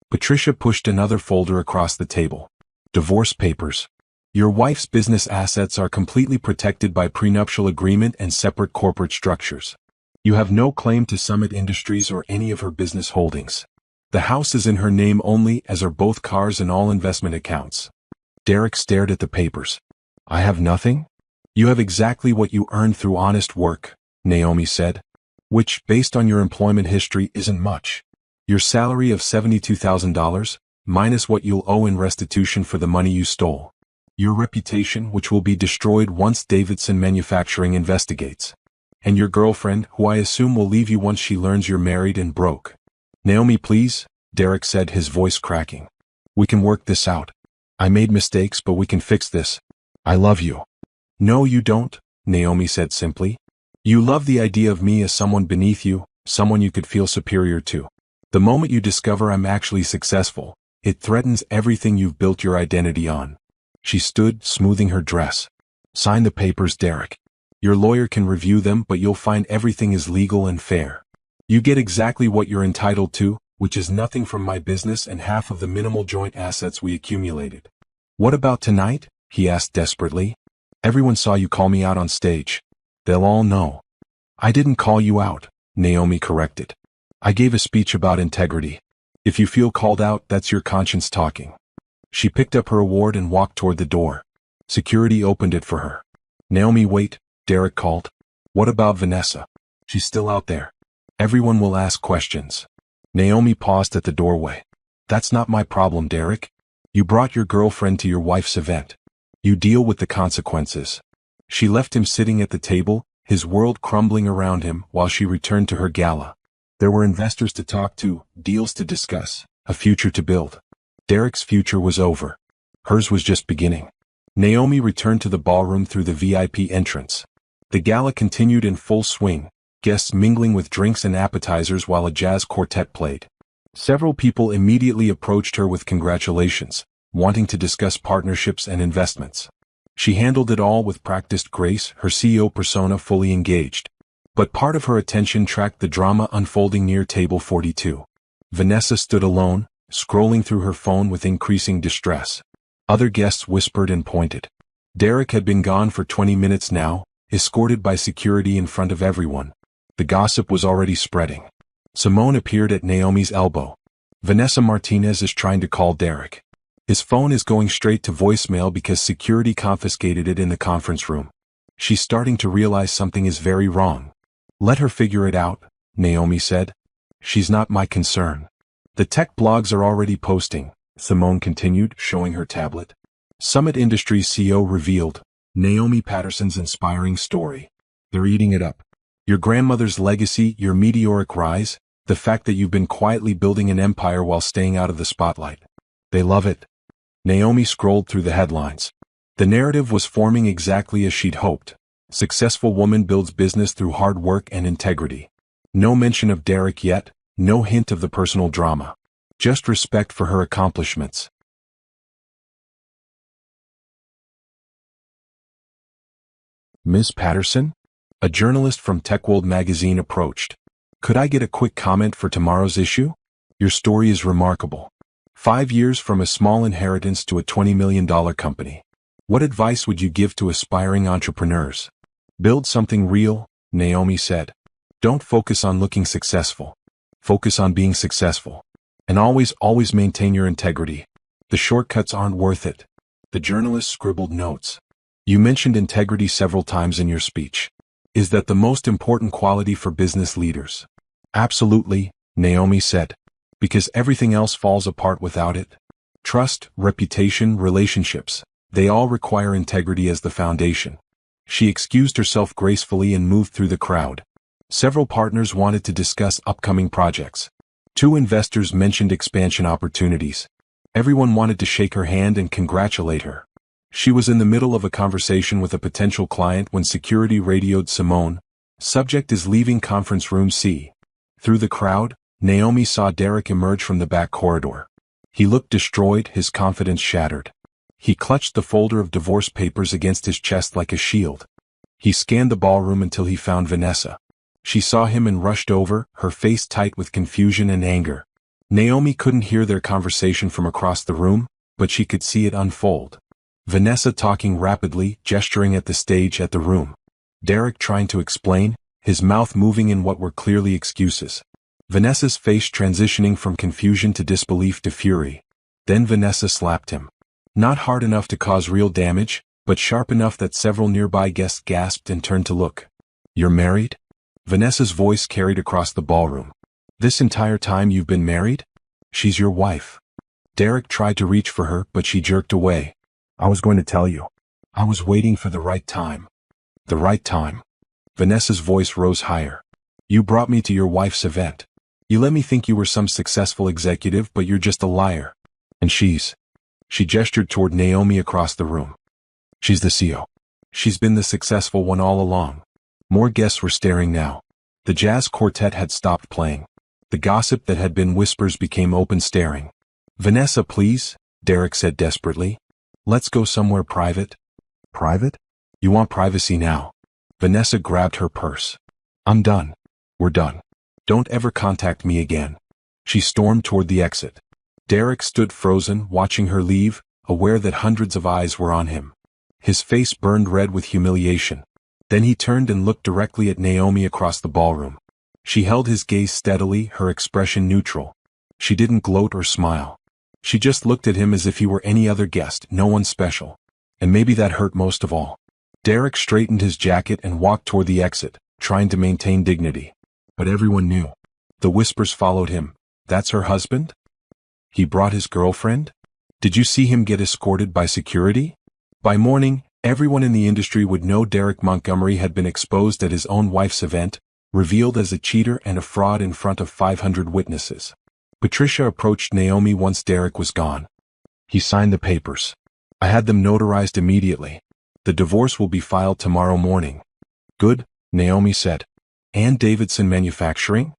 Patricia pushed another folder across the table. Divorce papers. Your wife's business assets are completely protected by prenuptial agreement and separate corporate structures. You have no claim to Summit Industries or any of her business holdings. The house is in her name only, as are both cars and all investment accounts. Derek stared at the papers. I have nothing? You have exactly what you earned through honest work, Naomi said. Which, based on your employment history, isn't much. Your salary of $72,000, minus what you'll owe in restitution for the money you stole. Your reputation, which will be destroyed once Davidson Manufacturing investigates. And your girlfriend, who I assume will leave you once she learns you're married and broke. Naomi, please, Derek said, his voice cracking. We can work this out. I made mistakes, but we can fix this. I love you. No, you don't, Naomi said simply. You love the idea of me as someone beneath you, someone you could feel superior to. The moment you discover I'm actually successful, it threatens everything you've built your identity on. She stood, smoothing her dress. Sign the papers, Derek. Your lawyer can review them, but you'll find everything is legal and fair. You get exactly what you're entitled to, which is nothing from my business and half of the minimal joint assets we accumulated. What about tonight? He asked desperately. Everyone saw you call me out on stage. They'll all know. I didn't call you out, Naomi corrected. I gave a speech about integrity. If you feel called out, that's your conscience talking. She picked up her award and walked toward the door. Security opened it for her. Naomi, wait, Derek called. What about Vanessa? She's still out there. Everyone will ask questions. Naomi paused at the doorway. That's not my problem, Derek. You brought your girlfriend to your wife's event. You deal with the consequences. She left him sitting at the table, his world crumbling around him, while she returned to her gala. There were investors to talk to, deals to discuss, a future to build. Derek's future was over. Hers was just beginning. Naomi returned to the ballroom through the VIP entrance. The gala continued in full swing, guests mingling with drinks and appetizers while a jazz quartet played. Several people immediately approached her with congratulations, wanting to discuss partnerships and investments. She handled it all with practiced grace, her CEO persona fully engaged. But part of her attention tracked the drama unfolding near table 42. Vanessa stood alone, scrolling through her phone with increasing distress. Other guests whispered and pointed. Derek had been gone for 20 minutes now, escorted by security in front of everyone. The gossip was already spreading. Simone appeared at Naomi's elbow. Vanessa Martinez is trying to call Derek. His phone is going straight to voicemail because security confiscated it in the conference room. She's starting to realize something is very wrong. Let her figure it out, Naomi said. She's not my concern. The tech blogs are already posting, Simone continued, showing her tablet. Summit Industries CEO revealed Naomi Patterson's inspiring story. They're eating it up. Your grandmother's legacy, your meteoric rise, the fact that you've been quietly building an empire while staying out of the spotlight. They love it. Naomi scrolled through the headlines. The narrative was forming exactly as she'd hoped. Successful woman builds business through hard work and integrity. No mention of Derek yet, no hint of the personal drama. Just respect for her accomplishments. Miss Patterson? A journalist from TechWorld magazine approached. Could I get a quick comment for tomorrow's issue? Your story is remarkable. 5 years from a small inheritance to a $20 million company. What advice would you give to aspiring entrepreneurs? Build something real, Naomi said. Don't focus on looking successful. Focus on being successful. And always maintain your integrity. The shortcuts aren't worth it. The journalist scribbled notes. You mentioned integrity several times in your speech. Is that the most important quality for business leaders? Absolutely, Naomi said. Because everything else falls apart without it. Trust, reputation, relationships, they all require integrity as the foundation. She excused herself gracefully and moved through the crowd. Several partners wanted to discuss upcoming projects. 2 investors mentioned expansion opportunities. Everyone wanted to shake her hand and congratulate her. She was in the middle of a conversation with a potential client when security radioed Simone. Subject is leaving conference room C. Through the crowd, Naomi saw Derek emerge from the back corridor. He looked destroyed, his confidence shattered. He clutched the folder of divorce papers against his chest like a shield. He scanned the ballroom until he found Vanessa. She saw him and rushed over, her face tight with confusion and anger. Naomi couldn't hear their conversation from across the room, but she could see it unfold. Vanessa talking rapidly, gesturing at the stage, at the room. Derek trying to explain, his mouth moving in what were clearly excuses. Vanessa's face transitioning from confusion to disbelief to fury. Then Vanessa slapped him. Not hard enough to cause real damage, but sharp enough that several nearby guests gasped and turned to look. You're married? Vanessa's voice carried across the ballroom. This entire time you've been married? She's your wife. Derek tried to reach for her, but she jerked away. I was going to tell you. I was waiting for the right time. The right time. Vanessa's voice rose higher. You brought me to your wife's event. You let me think you were some successful executive, but you're just a liar. And she gestured toward Naomi across the room. She's the CEO. She's been the successful one all along. More guests were staring now. The jazz quartet had stopped playing. The gossip that had been whispers became open staring. Vanessa, please, Derek said desperately. Let's go somewhere private. Private? You want privacy now. Vanessa grabbed her purse. I'm done. We're done. Don't ever contact me again. She stormed toward the exit. Derek stood frozen, watching her leave, aware that hundreds of eyes were on him. His face burned red with humiliation. Then he turned and looked directly at Naomi across the ballroom. She held his gaze steadily, her expression neutral. She didn't gloat or smile. She just looked at him as if he were any other guest, no one special. And maybe that hurt most of all. Derek straightened his jacket and walked toward the exit, trying to maintain dignity. But everyone knew. The whispers followed him. That's her husband? He brought his girlfriend? Did you see him get escorted by security? By morning, everyone in the industry would know Derek Montgomery had been exposed at his own wife's event, revealed as a cheater and a fraud in front of 500 witnesses. Patricia approached Naomi once Derek was gone. He signed the papers. I had them notarized immediately. The divorce will be filed tomorrow morning. Good, Naomi said. And Davidson Manufacturing?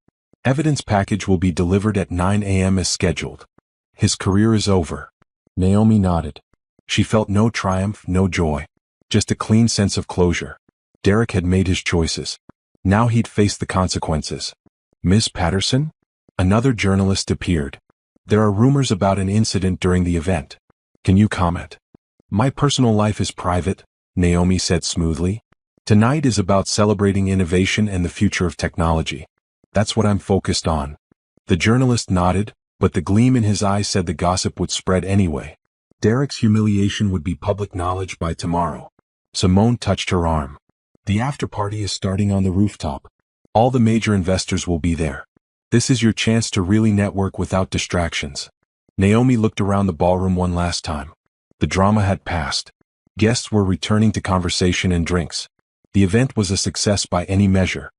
Evidence package will be delivered at 9 a.m. as scheduled. His career is over. Naomi nodded. She felt no triumph, no joy. Just a clean sense of closure. Derek had made his choices. Now he'd face the consequences. Miss Patterson? Another journalist appeared. There are rumors about an incident during the event. Can you comment? My personal life is private, Naomi said smoothly. Tonight is about celebrating innovation and the future of technology. That's what I'm focused on. The journalist nodded, but the gleam in his eyes said the gossip would spread anyway. Derek's humiliation would be public knowledge by tomorrow. Simone touched her arm. The after-party is starting on the rooftop. All the major investors will be there. This is your chance to really network without distractions. Naomi looked around the ballroom one last time. The drama had passed. Guests were returning to conversation and drinks. The event was a success by any measure.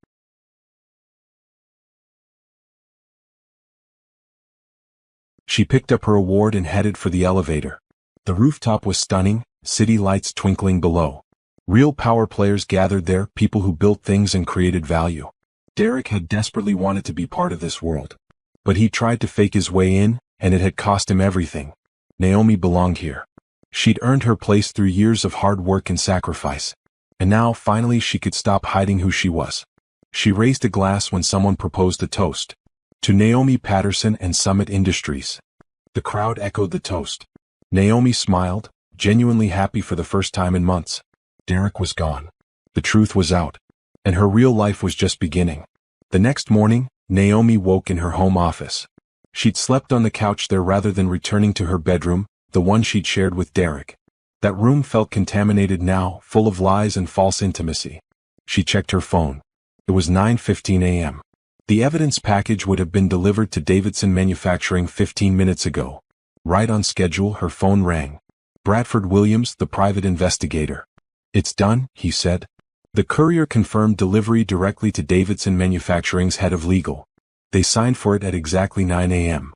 She picked up her award and headed for the elevator. The rooftop was stunning, city lights twinkling below. Real power players gathered there, people who built things and created value. Derek had desperately wanted to be part of this world. But he tried to fake his way in, and it had cost him everything. Naomi belonged here. She'd earned her place through years of hard work and sacrifice. And now, finally, she could stop hiding who she was. She raised a glass when someone proposed a toast. To Naomi Patterson and Summit Industries. The crowd echoed the toast. Naomi smiled, genuinely happy for the first time in months. Derek was gone. The truth was out. And her real life was just beginning. The next morning, Naomi woke in her home office. She'd slept on the couch there rather than returning to her bedroom, the one she'd shared with Derek. That room felt contaminated now, full of lies and false intimacy. She checked her phone. It was 9:15 a.m. The evidence package would have been delivered to Davidson Manufacturing 15 minutes ago. Right on schedule, her phone rang. Bradford Williams, the private investigator. It's done, he said. The courier confirmed delivery directly to Davidson Manufacturing's head of legal. They signed for it at exactly 9 a.m.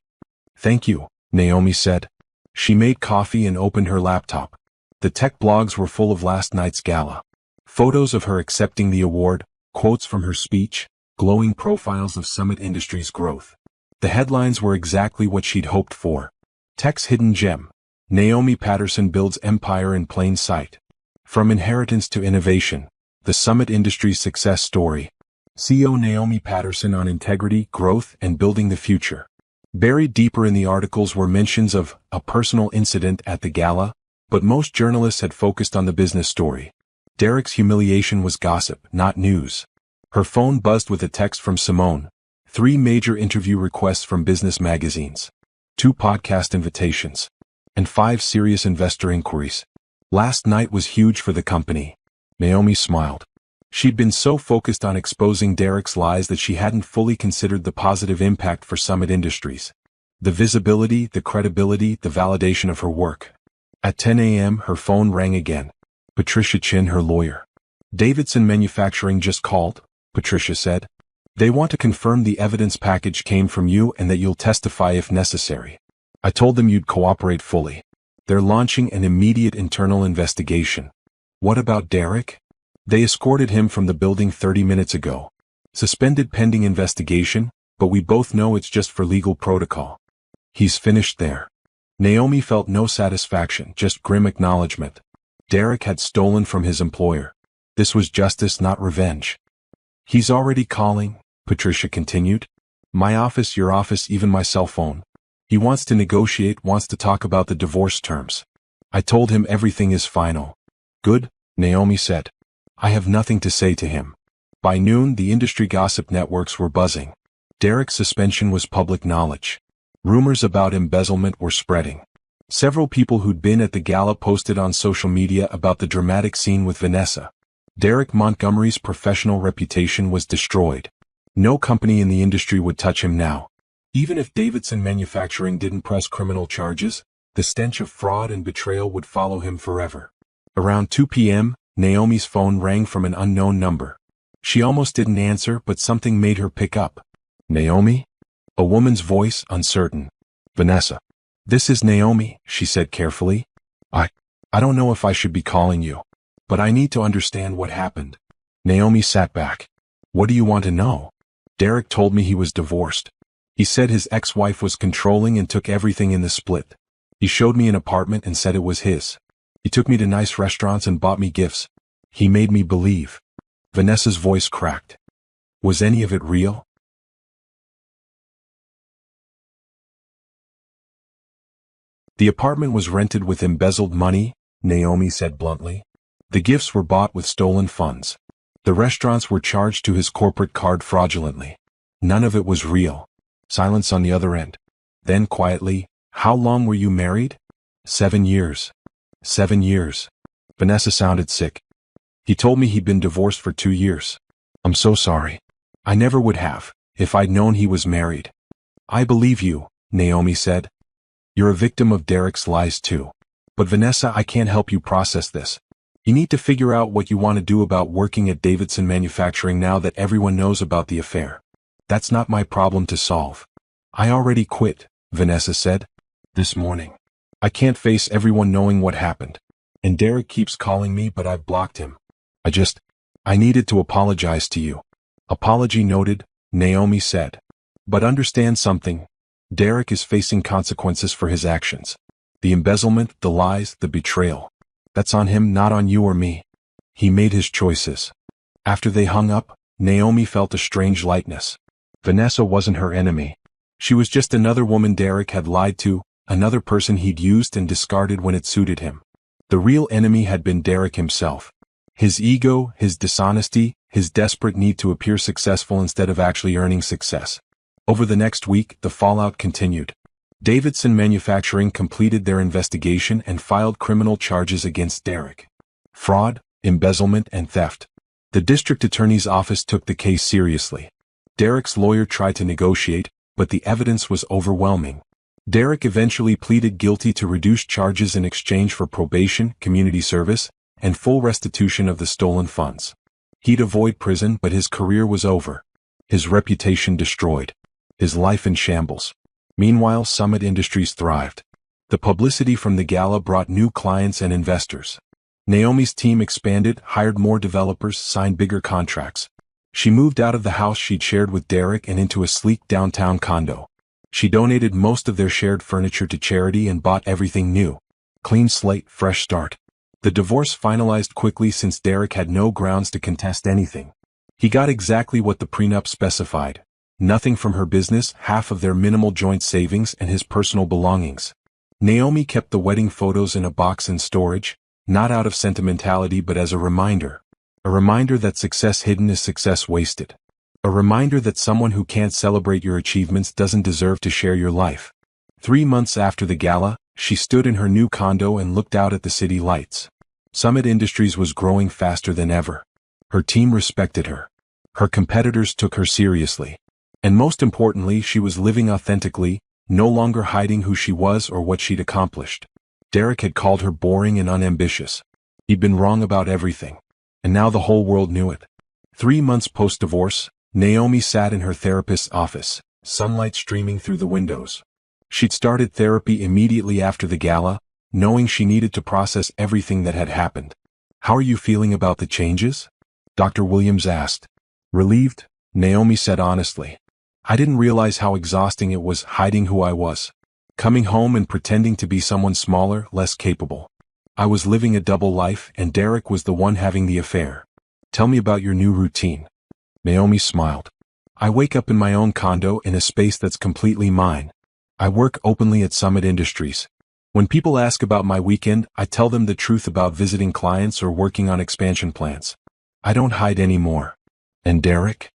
Thank you, Naomi said. She made coffee and opened her laptop. The tech blogs were full of last night's gala. Photos of her accepting the award, quotes from her speech, glowing profiles of Summit Industries' growth. The headlines were exactly what she'd hoped for. Tech's hidden gem. Naomi Patterson builds empire in plain sight. From inheritance to innovation. The Summit Industries success story. CEO Naomi Patterson on integrity, growth, and building the future. Buried deeper in the articles were mentions of a personal incident at the gala, but most journalists had focused on the business story. Derek's humiliation was gossip, not news. Her phone buzzed with a text from Simone. 3 major interview requests from business magazines. 2 podcast invitations. And 5 serious investor inquiries. Last night was huge for the company. Naomi smiled. She'd been so focused on exposing Derek's lies that she hadn't fully considered the positive impact for Summit Industries. The visibility, the credibility, the validation of her work. At 10 a.m. her phone rang again. Patricia Chin, her lawyer. Davidson Manufacturing just called, Patricia said. They want to confirm the evidence package came from you and that you'll testify if necessary. I told them you'd cooperate fully. They're launching an immediate internal investigation. What about Derek? They escorted him from the building 30 minutes ago. Suspended pending investigation, but we both know it's just for legal protocol. He's finished there. Naomi felt no satisfaction, just grim acknowledgement. Derek had stolen from his employer. This was justice, not revenge. He's already calling, Patricia continued. My office, your office, even my cell phone. He wants to negotiate, wants to talk about the divorce terms. I told him everything is final. Good, Naomi said. I have nothing to say to him. By noon, the industry gossip networks were buzzing. Derek's suspension was public knowledge. Rumors about embezzlement were spreading. Several people who'd been at the gala posted on social media about the dramatic scene with Vanessa. Derek Montgomery's professional reputation was destroyed. No company in the industry would touch him now. Even if Davidson Manufacturing didn't press criminal charges, the stench of fraud and betrayal would follow him forever. Around 2 p.m., Naomi's phone rang from an unknown number. She almost didn't answer, but something made her pick up. Naomi? A woman's voice, uncertain. Vanessa. This is Naomi, she said carefully. I don't know if I should be calling you, but I need to understand what happened. Naomi sat back. What do you want to know? Derek told me he was divorced. He said his ex-wife was controlling and took everything in the split. He showed me an apartment and said it was his. He took me to nice restaurants and bought me gifts. He made me believe. Vanessa's voice cracked. Was any of it real? The apartment was rented with embezzled money, Naomi said bluntly. The gifts were bought with stolen funds. The restaurants were charged to his corporate card fraudulently. None of it was real. Silence on the other end. Then quietly, how long were you married? 7 years. 7 years. Vanessa sounded sick. He told me he'd been divorced for 2 years. I'm so sorry. I never would have, if I'd known he was married. I believe you, Naomi said. You're a victim of Derek's lies too. But Vanessa, I can't help you process this. You need to figure out what you want to do about working at Davidson Manufacturing now that everyone knows about the affair. That's not my problem to solve. I already quit, Vanessa said. This morning. I can't face everyone knowing what happened. And Derek keeps calling me, but I've blocked him. I needed to apologize to you. Apology noted, Naomi said. But understand something. Derek is facing consequences for his actions. The embezzlement, the lies, the betrayal. That's on him, not on you or me. He made his choices. After they hung up, Naomi felt a strange lightness. Vanessa wasn't her enemy. She was just another woman Derek had lied to, another person he'd used and discarded when it suited him. The real enemy had been Derek himself. His ego, his dishonesty, his desperate need to appear successful instead of actually earning success. Over the next week, the fallout continued. Davidson Manufacturing completed their investigation and filed criminal charges against Derek. Fraud, embezzlement, and theft. The district attorney's office took the case seriously. Derek's lawyer tried to negotiate, but the evidence was overwhelming. Derek eventually pleaded guilty to reduced charges in exchange for probation, community service, and full restitution of the stolen funds. He'd avoid prison, but his career was over. His reputation destroyed. His life in shambles. Meanwhile, Summit Industries thrived. The publicity from the gala brought new clients and investors. Naomi's team expanded, hired more developers, signed bigger contracts. She moved out of the house she'd shared with Derek and into a sleek downtown condo. She donated most of their shared furniture to charity and bought everything new. Clean slate, fresh start. The divorce finalized quickly since Derek had no grounds to contest anything. He got exactly what the prenup specified. Nothing from her business, half of their minimal joint savings, and his personal belongings. Naomi kept the wedding photos in a box in storage, not out of sentimentality but as a reminder. A reminder that success hidden is success wasted. A reminder that someone who can't celebrate your achievements doesn't deserve to share your life. 3 months after the gala, she stood in her new condo and looked out at the city lights. Summit Industries was growing faster than ever. Her team respected her. Her competitors took her seriously. And most importantly, she was living authentically, no longer hiding who she was or what she'd accomplished. Derek had called her boring and unambitious. He'd been wrong about everything. And now the whole world knew it. 3 months post-divorce, Naomi sat in her therapist's office, sunlight streaming through the windows. She'd started therapy immediately after the gala, knowing she needed to process everything that had happened. How are you feeling about the changes? Dr. Williams asked. Relieved, Naomi said honestly. I didn't realize how exhausting it was hiding who I was. Coming home and pretending to be someone smaller, less capable. I was living a double life and Derek was the one having the affair. Tell me about your new routine. Naomi smiled. I wake up in my own condo in a space that's completely mine. I work openly at Summit Industries. When people ask about my weekend, I tell them the truth about visiting clients or working on expansion plans. I don't hide anymore. And Derek?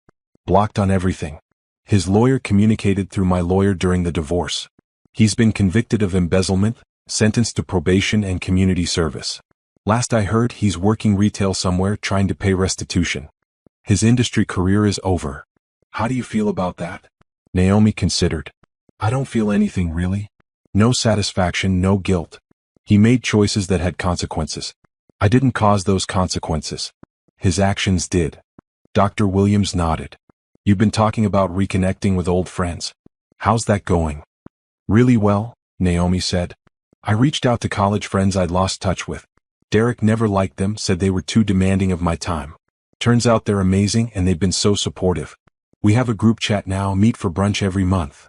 Blocked on everything. His lawyer communicated through my lawyer during the divorce. He's been convicted of embezzlement, sentenced to probation and community service. Last I heard, he's working retail somewhere trying to pay restitution. His industry career is over. How do you feel about that? Naomi considered. I don't feel anything really. No satisfaction, no guilt. He made choices that had consequences. I didn't cause those consequences. His actions did. Dr. Williams nodded. You've been talking about reconnecting with old friends. How's that going? Really well, Naomi said. I reached out to college friends I'd lost touch with. Derek never liked them, said they were too demanding of my time. Turns out they're amazing and they've been so supportive. We have a group chat now, meet for brunch every month.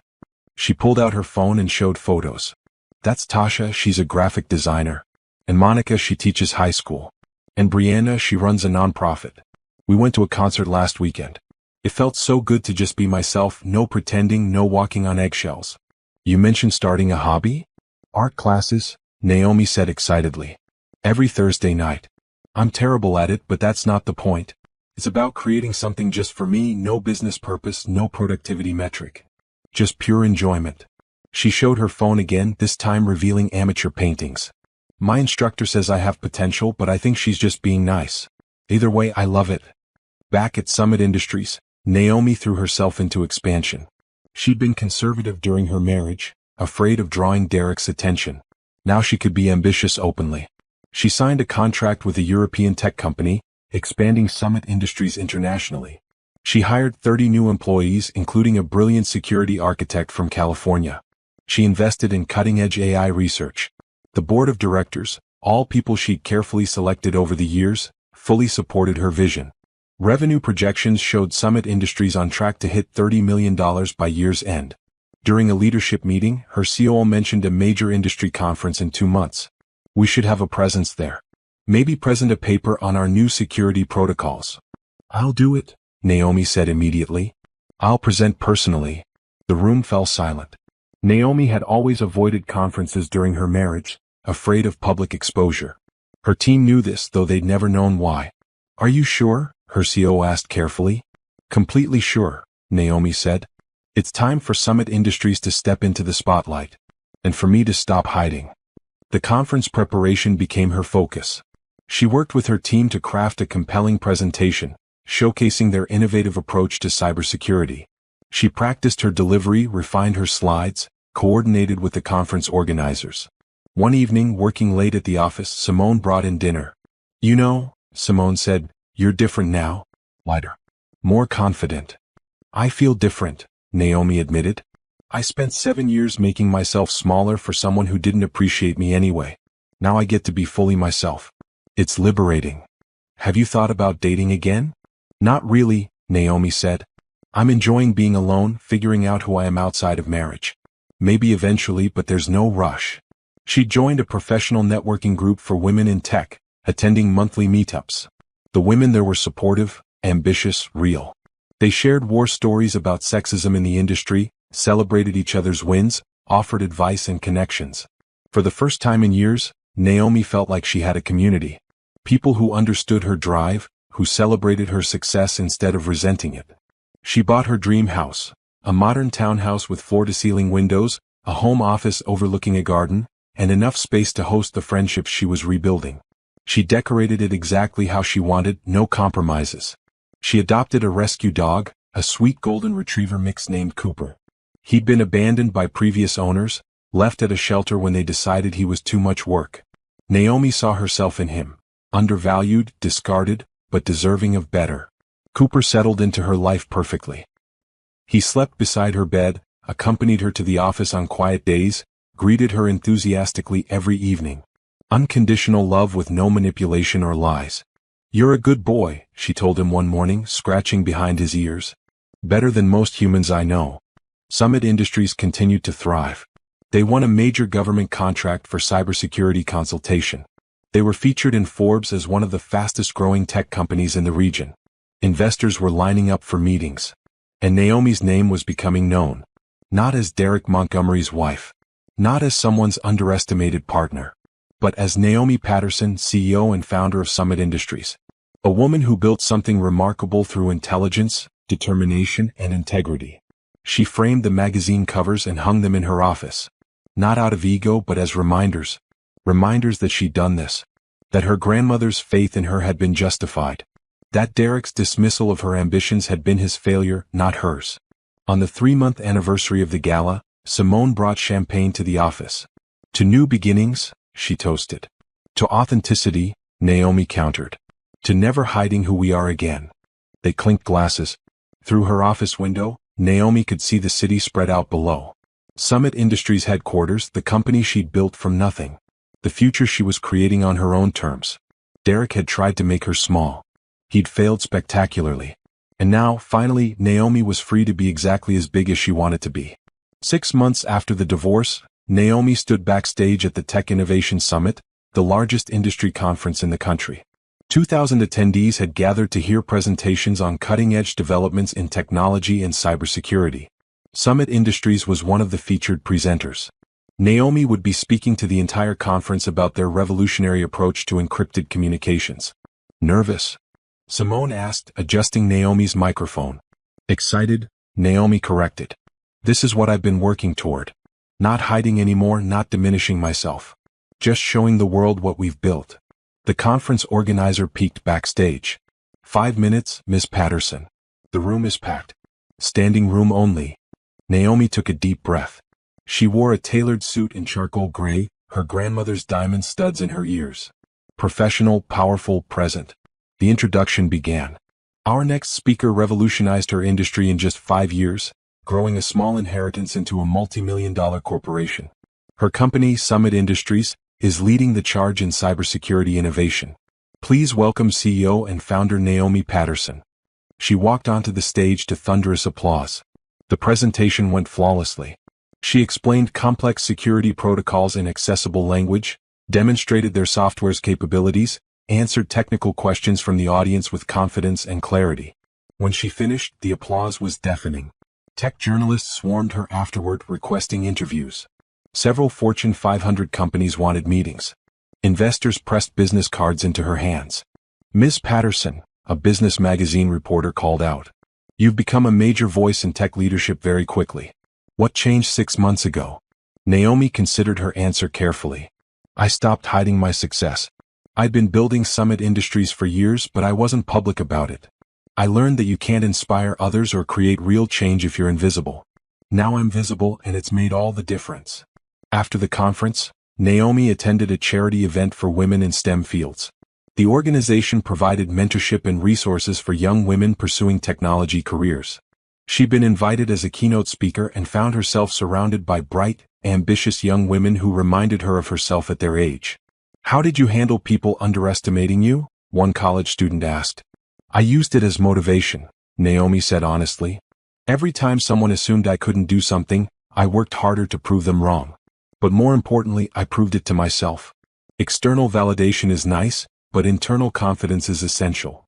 She pulled out her phone and showed photos. That's Tasha, she's a graphic designer. And Monica, she teaches high school. And Brianna, she runs a nonprofit. We went to a concert last weekend. It felt so good to just be myself, no pretending, no walking on eggshells. You mentioned starting a hobby? Art classes, Naomi said excitedly. Every Thursday night. I'm terrible at it, but that's not the point. It's about creating something just for me, no business purpose, no productivity metric. Just pure enjoyment. She showed her phone again, this time revealing amateur paintings. My instructor says I have potential, but I think she's just being nice. Either way, I love it. Back at Summit Industries, Naomi threw herself into expansion. She'd been conservative during her marriage, afraid of drawing Derek's attention. Now she could be ambitious openly. She signed a contract with a European tech company, expanding Summit Industries internationally. She hired 30 new employees, including a brilliant security architect from California. She invested in cutting-edge AI research. The board of directors, all people she'd carefully selected over the years, fully supported her vision. Revenue projections showed Summit Industries on track to hit $30 million by year's end. During a leadership meeting, her COO mentioned a major industry conference in 2 months. We should have a presence there. Maybe present a paper on our new security protocols. I'll do it, Naomi said immediately. I'll present personally. The room fell silent. Naomi had always avoided conferences during her marriage, afraid of public exposure. Her team knew this, though they'd never known why. Are you sure? Her COO asked carefully. Completely sure, Naomi said. It's time for Summit Industries to step into the spotlight. And for me to stop hiding. The conference preparation became her focus. She worked with her team to craft a compelling presentation, showcasing their innovative approach to cybersecurity. She practiced her delivery, refined her slides, coordinated with the conference organizers. One evening, working late at the office, Simone brought in dinner. You know, Simone said, you're different now. Lighter. More confident. I feel different, Naomi admitted. I spent 7 years making myself smaller for someone who didn't appreciate me anyway. Now I get to be fully myself. It's liberating. Have you thought about dating again? Not really, Naomi said. I'm enjoying being alone, figuring out who I am outside of marriage. Maybe eventually, but there's no rush. She joined a professional networking group for women in tech, attending monthly meetups. The women there were supportive, ambitious, real. They shared war stories about sexism in the industry, celebrated each other's wins, offered advice and connections. For the first time in years, Naomi felt like she had a community. People who understood her drive, who celebrated her success instead of resenting it. She bought her dream house, a modern townhouse with floor-to-ceiling windows, a home office overlooking a garden, and enough space to host the friendships she was rebuilding. She decorated it exactly how she wanted, no compromises. She adopted a rescue dog, a sweet golden retriever mix named Cooper. He'd been abandoned by previous owners, left at a shelter when they decided he was too much work. Naomi saw herself in him, undervalued, discarded, but deserving of better. Cooper settled into her life perfectly. He slept beside her bed, accompanied her to the office on quiet days, greeted her enthusiastically every evening. Unconditional love with no manipulation or lies. You're a good boy, she told him one morning, scratching behind his ears. Better than most humans I know. Summit Industries continued to thrive. They won a major government contract for cybersecurity consultation. They were featured in Forbes as one of the fastest-growing tech companies in the region. Investors were lining up for meetings. And Naomi's name was becoming known. Not as Derek Montgomery's wife. Not as someone's underestimated partner. But as Naomi Patterson, CEO and founder of Summit Industries. A woman who built something remarkable through intelligence, determination, and integrity. She framed the magazine covers and hung them in her office. Not out of ego but as reminders. Reminders that she'd done this. That her grandmother's faith in her had been justified. That Derek's dismissal of her ambitions had been his failure, not hers. On the 3-month anniversary of the gala, Simone brought champagne to the office. To new beginnings, she toasted. To authenticity, Naomi countered. To never hiding who we are again. They clinked glasses. Through her office window, Naomi could see the city spread out below. Summit Industries headquarters, the company she'd built from nothing. The future she was creating on her own terms. Derek had tried to make her small. He'd failed spectacularly. And now, finally, Naomi was free to be exactly as big as she wanted to be. 6 months after the divorce, Naomi stood backstage at the Tech Innovation Summit, the largest industry conference in the country. 2,000 attendees had gathered to hear presentations on cutting-edge developments in technology and cybersecurity. Summit Industries was one of the featured presenters. Naomi would be speaking to the entire conference about their revolutionary approach to encrypted communications. Nervous? Simone asked, adjusting Naomi's microphone. Excited? Naomi corrected. This is what I've been working toward. Not hiding anymore, not diminishing myself. Just showing the world what we've built. The conference organizer peeked backstage. 5 minutes, Miss Patterson. The room is packed. Standing room only. Naomi took a deep breath. She wore a tailored suit in charcoal gray, her grandmother's diamond studs in her ears. Professional, powerful, present. The introduction began. Our next speaker revolutionized her industry in just 5 years, growing a small inheritance into a multi-million-dollar corporation. Her company, Summit Industries, is leading the charge in cybersecurity innovation. Please welcome CEO and founder Naomi Patterson. She walked onto the stage to thunderous applause. The presentation went flawlessly. She explained complex security protocols in accessible language, demonstrated their software's capabilities, answered technical questions from the audience with confidence and clarity. When she finished, the applause was deafening. Tech journalists swarmed her afterward, requesting interviews. Several Fortune 500 companies wanted meetings. Investors pressed business cards into her hands. Ms. Patterson, a business magazine reporter called out. You've become a major voice in tech leadership very quickly. What changed 6 months ago? Naomi considered her answer carefully. I stopped hiding my success. I'd been building Summit Industries for years, but I wasn't public about it. I learned that you can't inspire others or create real change if you're invisible. Now I'm visible, and it's made all the difference. After the conference, Naomi attended a charity event for women in STEM fields. The organization provided mentorship and resources for young women pursuing technology careers. She'd been invited as a keynote speaker and found herself surrounded by bright, ambitious young women who reminded her of herself at their age. How did you handle people underestimating you? One college student asked. I used it as motivation, Naomi said honestly. Every time someone assumed I couldn't do something, I worked harder to prove them wrong. But more importantly, I proved it to myself. External validation is nice, but internal confidence is essential.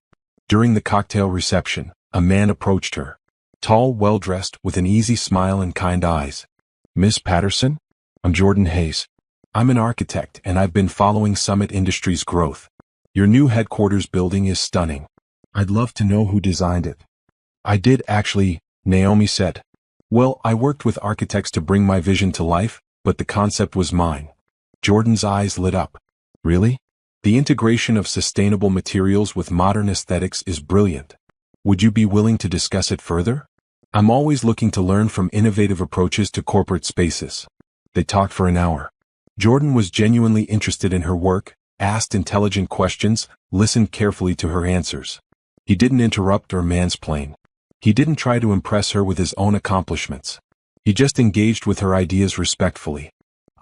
During the cocktail reception, a man approached her. Tall, well-dressed, with an easy smile and kind eyes. Miss Patterson? I'm Jordan Hayes. I'm an architect and I've been following Summit Industries' growth. Your new headquarters building is stunning. I'd love to know who designed it. I did actually, Naomi said. Well, I worked with architects to bring my vision to life, but the concept was mine. Jordan's eyes lit up. Really? The integration of sustainable materials with modern aesthetics is brilliant. Would you be willing to discuss it further? I'm always looking to learn from innovative approaches to corporate spaces. They talked for an hour. Jordan was genuinely interested in her work, asked intelligent questions, listened carefully to her answers. He didn't interrupt or mansplain. He didn't try to impress her with his own accomplishments. He just engaged with her ideas respectfully.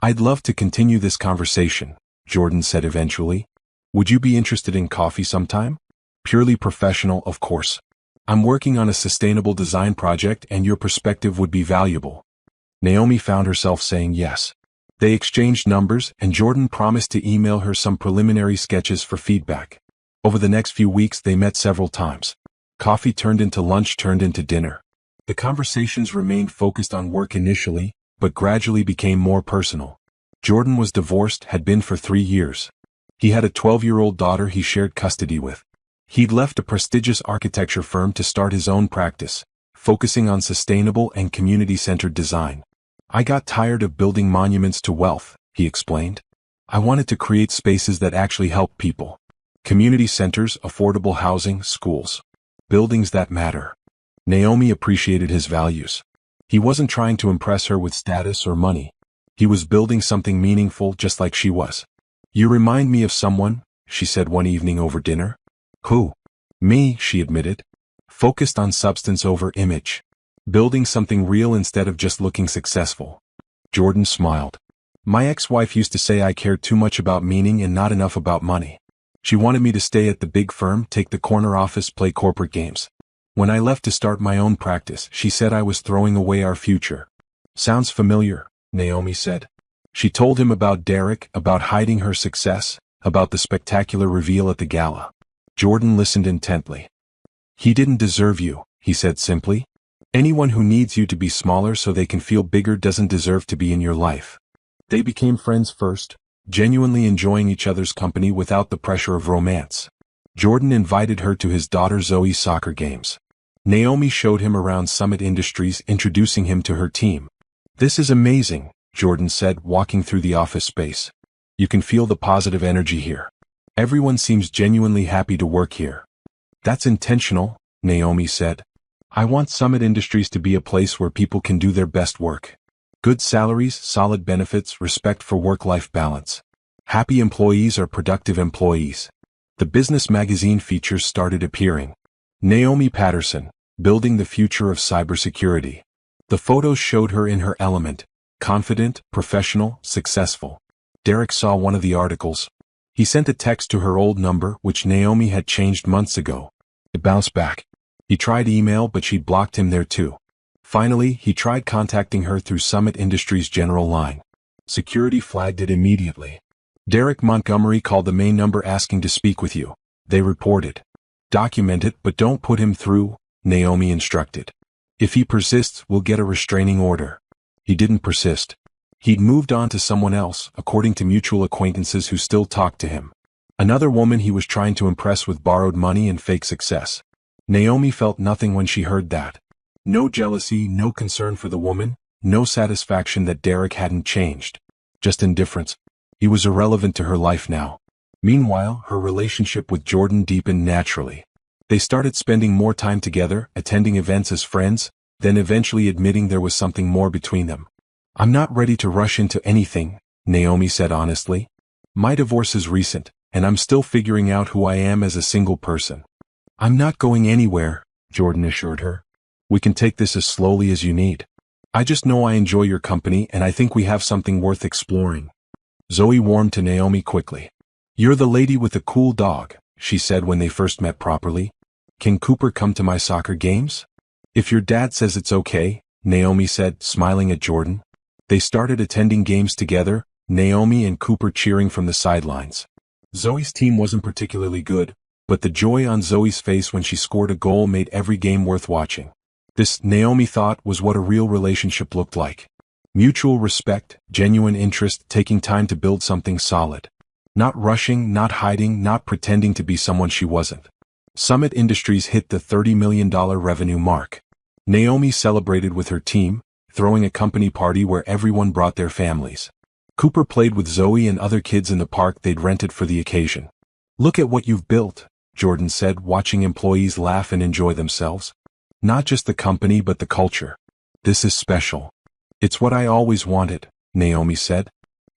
I'd love to continue this conversation, Jordan said eventually. Would you be interested in coffee sometime? Purely professional, of course. I'm working on a sustainable design project and your perspective would be valuable. Naomi found herself saying yes. They exchanged numbers and Jordan promised to email her some preliminary sketches for feedback. Over the next few weeks they met several times. Coffee turned into lunch, turned into dinner. The conversations remained focused on work initially, but gradually became more personal. Jordan was divorced, had been for 3 years. He had a 12-year-old daughter he shared custody with. He'd left a prestigious architecture firm to start his own practice, focusing on sustainable and community-centered design. I got tired of building monuments to wealth, he explained. I wanted to create spaces that actually help people. Community centers, affordable housing, schools. Buildings that matter. Naomi appreciated his values. He wasn't trying to impress her with status or money. He was building something meaningful just like she was. You remind me of someone, she said one evening over dinner. Who? Me, she admitted. Focused on substance over image. Building something real instead of just looking successful. Jordan smiled. My ex-wife used to say I cared too much about meaning and not enough about money. She wanted me to stay at the big firm, take the corner office, play corporate games. When I left to start my own practice, she said I was throwing away our future. Sounds familiar, Naomi said. She told him about Derek, about hiding her success, about the spectacular reveal at the gala. Jordan listened intently. He didn't deserve you, he said simply. Anyone who needs you to be smaller so they can feel bigger doesn't deserve to be in your life. They became friends first, genuinely enjoying each other's company without the pressure of romance. Jordan invited her to his daughter Zoe's soccer games. Naomi showed him around Summit Industries, introducing him to her team. This is amazing, Jordan said, walking through the office space. You can feel the positive energy here. Everyone seems genuinely happy to work here. That's intentional, Naomi said. I want Summit Industries to be a place where people can do their best work. Good salaries, solid benefits, respect for work-life balance. Happy employees are productive employees. The business magazine features started appearing. Naomi Patterson, building the future of cybersecurity. The photos showed her in her element, confident, professional, successful. Derek saw one of the articles. He sent a text to her old number, which Naomi had changed months ago. It bounced back. He tried email, but she'd blocked him there too. Finally, he tried contacting her through Summit Industries' general line. Security flagged it immediately. Derek Montgomery called the main number asking to speak with you, they reported. Document it, but don't put him through, Naomi instructed. If he persists, we'll get a restraining order. He didn't persist. He'd moved on to someone else, according to mutual acquaintances who still talked to him. Another woman he was trying to impress with borrowed money and fake success. Naomi felt nothing when she heard that. No jealousy, no concern for the woman, no satisfaction that Derek hadn't changed. Just indifference. He was irrelevant to her life now. Meanwhile, her relationship with Jordan deepened naturally. They started spending more time together, attending events as friends, then eventually admitting there was something more between them. I'm not ready to rush into anything, Naomi said honestly. My divorce is recent, and I'm still figuring out who I am as a single person. I'm not going anywhere, Jordan assured her. We can take this as slowly as you need. I just know I enjoy your company and I think we have something worth exploring. Zoe warmed to Naomi quickly. You're the lady with the cool dog, she said when they first met properly. Can Cooper come to my soccer games? If your dad says it's okay, Naomi said, smiling at Jordan. They started attending games together, Naomi and Cooper cheering from the sidelines. Zoe's team wasn't particularly good, but the joy on Zoe's face when she scored a goal made every game worth watching. This, Naomi thought, was what a real relationship looked like. Mutual respect, genuine interest, taking time to build something solid. Not rushing, not hiding, not pretending to be someone she wasn't. Summit Industries hit the $30 million revenue mark. Naomi celebrated with her team, throwing a company party where everyone brought their families. Cooper played with Zoe and other kids in the park they'd rented for the occasion. Look at what you've built, Jordan said, watching employees laugh and enjoy themselves. Not just the company but the culture. This is special. It's what I always wanted, Naomi said.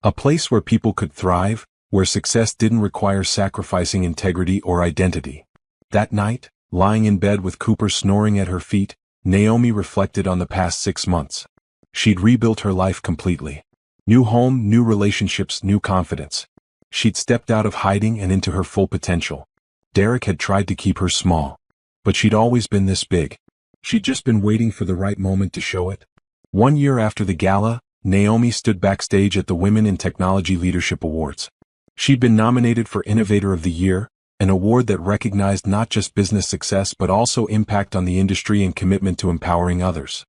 A place where people could thrive, where success didn't require sacrificing integrity or identity. That night, lying in bed with Cooper snoring at her feet, Naomi reflected on the past 6 months. She'd rebuilt her life completely. New home, new relationships, new confidence. She'd stepped out of hiding and into her full potential. Derek had tried to keep her small. But she'd always been this big. She'd just been waiting for the right moment to show it. 1 year after the gala, Naomi stood backstage at the Women in Technology Leadership Awards. She'd been nominated for Innovator of the Year, an award that recognized not just business success but also impact on the industry and commitment to empowering others.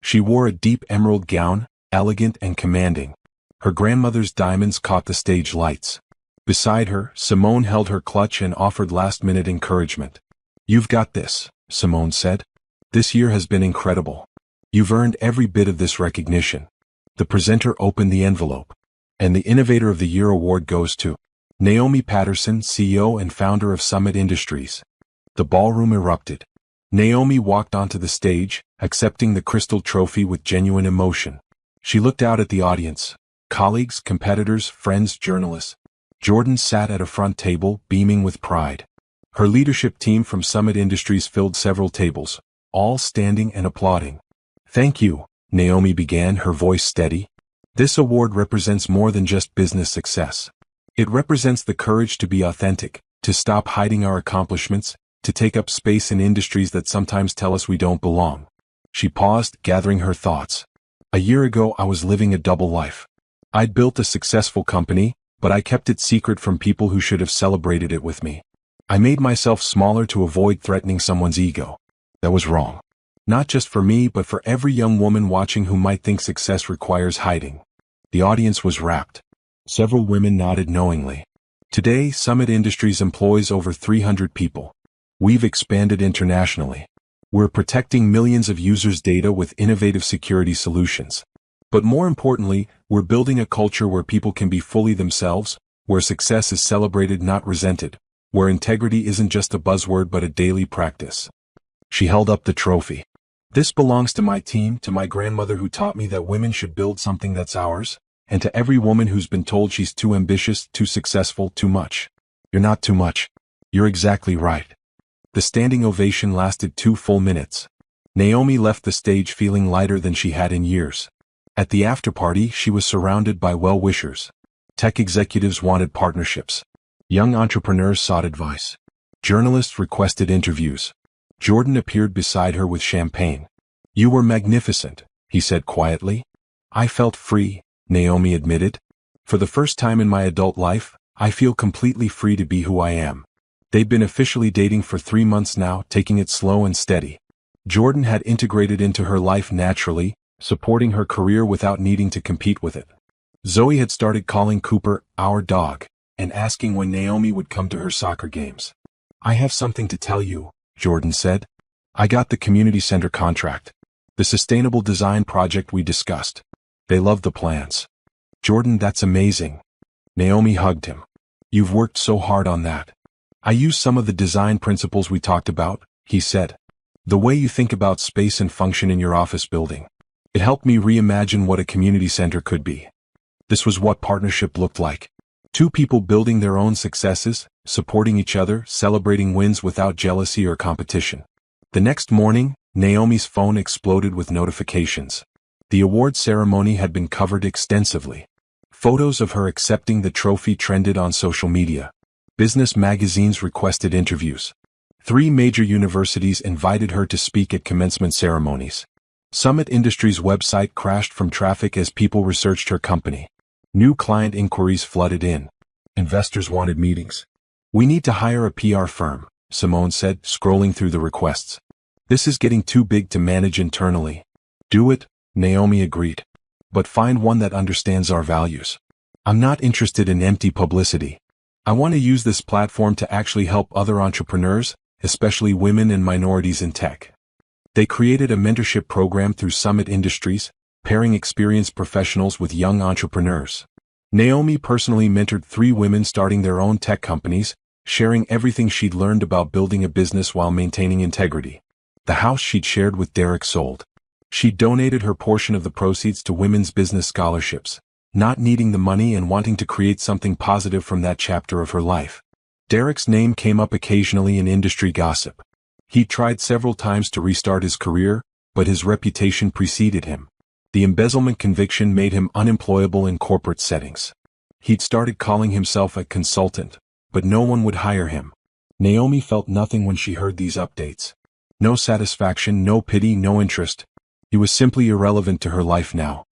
She wore a deep emerald gown, elegant and commanding. Her grandmother's diamonds caught the stage lights. Beside her, Simone held her clutch and offered last-minute encouragement. "You've got this," Simone said. "This year has been incredible. You've earned every bit of this recognition." The presenter opened the envelope. "And the Innovator of the Year award goes to Naomi Patterson, CEO and founder of Summit Industries." The ballroom erupted. Naomi walked onto the stage, accepting the crystal trophy with genuine emotion. She looked out at the audience. Colleagues, competitors, friends, journalists. Jordan sat at a front table, beaming with pride. Her leadership team from Summit Industries filled several tables, all standing and applauding. "Thank you," Naomi began, her voice steady. "This award represents more than just business success. It represents the courage to be authentic, to stop hiding our accomplishments, to take up space in industries that sometimes tell us we don't belong." She paused, gathering her thoughts. "A year ago I was living a double life. I'd built a successful company, but I kept it secret from people who should have celebrated it with me. I made myself smaller to avoid threatening someone's ego. That was wrong. Not just for me but for every young woman watching who might think success requires hiding." The audience was rapt. Several women nodded knowingly. "Today, Summit Industries employs over 300 people. We've expanded internationally. We're protecting millions of users' data with innovative security solutions. But more importantly, we're building a culture where people can be fully themselves, where success is celebrated not resented, where integrity isn't just a buzzword but a daily practice." She held up the trophy. "This belongs to my team, to my grandmother who taught me that women should build something that's ours, and to every woman who's been told she's too ambitious, too successful, too much. You're not too much. You're exactly right." The standing ovation lasted 2 full minutes. Naomi left the stage feeling lighter than she had in years. At the after-party, she was surrounded by well-wishers. Tech executives wanted partnerships. Young entrepreneurs sought advice. Journalists requested interviews. Jordan appeared beside her with champagne. "You were magnificent," he said quietly. "I felt free," Naomi admitted. "For the first time in my adult life, I feel completely free to be who I am." They'd been officially dating for 3 months now, taking it slow and steady. Jordan had integrated into her life naturally, supporting her career without needing to compete with it. Zoe had started calling Cooper "our dog" and asking when Naomi would come to her soccer games. "I have something to tell you," Jordan said. "I got the community center contract. The sustainable design project we discussed. They love the plans." "Jordan, that's amazing." Naomi hugged him. "You've worked so hard on that." "I used some of the design principles we talked about," he said. "The way you think about space and function in your office building. It helped me reimagine what a community center could be." This was what partnership looked like. 2 people building their own successes, supporting each other, celebrating wins without jealousy or competition. The next morning, Naomi's phone exploded with notifications. The award ceremony had been covered extensively. Photos of her accepting the trophy trended on social media. Business magazines requested interviews. 3 major universities invited her to speak at commencement ceremonies. Summit Industries' website crashed from traffic as people researched her company. New client inquiries flooded in. Investors wanted meetings. "We need to hire a PR firm," Simone said, scrolling through the requests. "This is getting too big to manage internally." "Do it," Naomi agreed. "But find one that understands our values. I'm not interested in empty publicity. I want to use this platform to actually help other entrepreneurs, especially women and minorities in tech." They created a mentorship program through Summit Industries, pairing experienced professionals with young entrepreneurs. Naomi personally mentored 3 women starting their own tech companies, sharing everything she'd learned about building a business while maintaining integrity. The house she'd shared with Derek sold. She donated her portion of the proceeds to women's business scholarships, not needing the money and wanting to create something positive from that chapter of her life. Derek's name came up occasionally in industry gossip. He'd tried several times to restart his career, but his reputation preceded him. The embezzlement conviction made him unemployable in corporate settings. He'd started calling himself a consultant, but no one would hire him. Naomi felt nothing when she heard these updates. No satisfaction, no pity, no interest. He was simply irrelevant to her life now.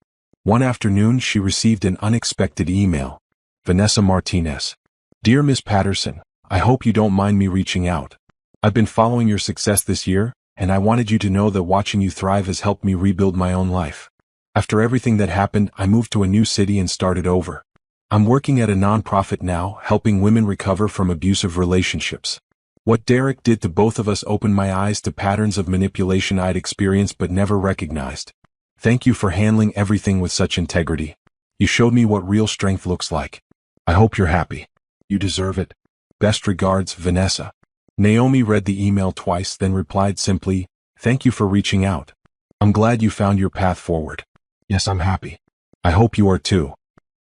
One afternoon she received an unexpected email. Vanessa Martinez. "Dear Ms. Patterson, I hope you don't mind me reaching out. I've been following your success this year, and I wanted you to know that watching you thrive has helped me rebuild my own life. After everything that happened, I moved to a new city and started over. I'm working at a nonprofit now, helping women recover from abusive relationships. What Derek did to both of us opened my eyes to patterns of manipulation I'd experienced but never recognized. Thank you for handling everything with such integrity. You showed me what real strength looks like. I hope you're happy. You deserve it. Best regards, Vanessa. Naomi read the email twice, then replied simply, "Thank you for reaching out. I'm glad you found your path forward." "Yes, I'm happy. I hope you are too."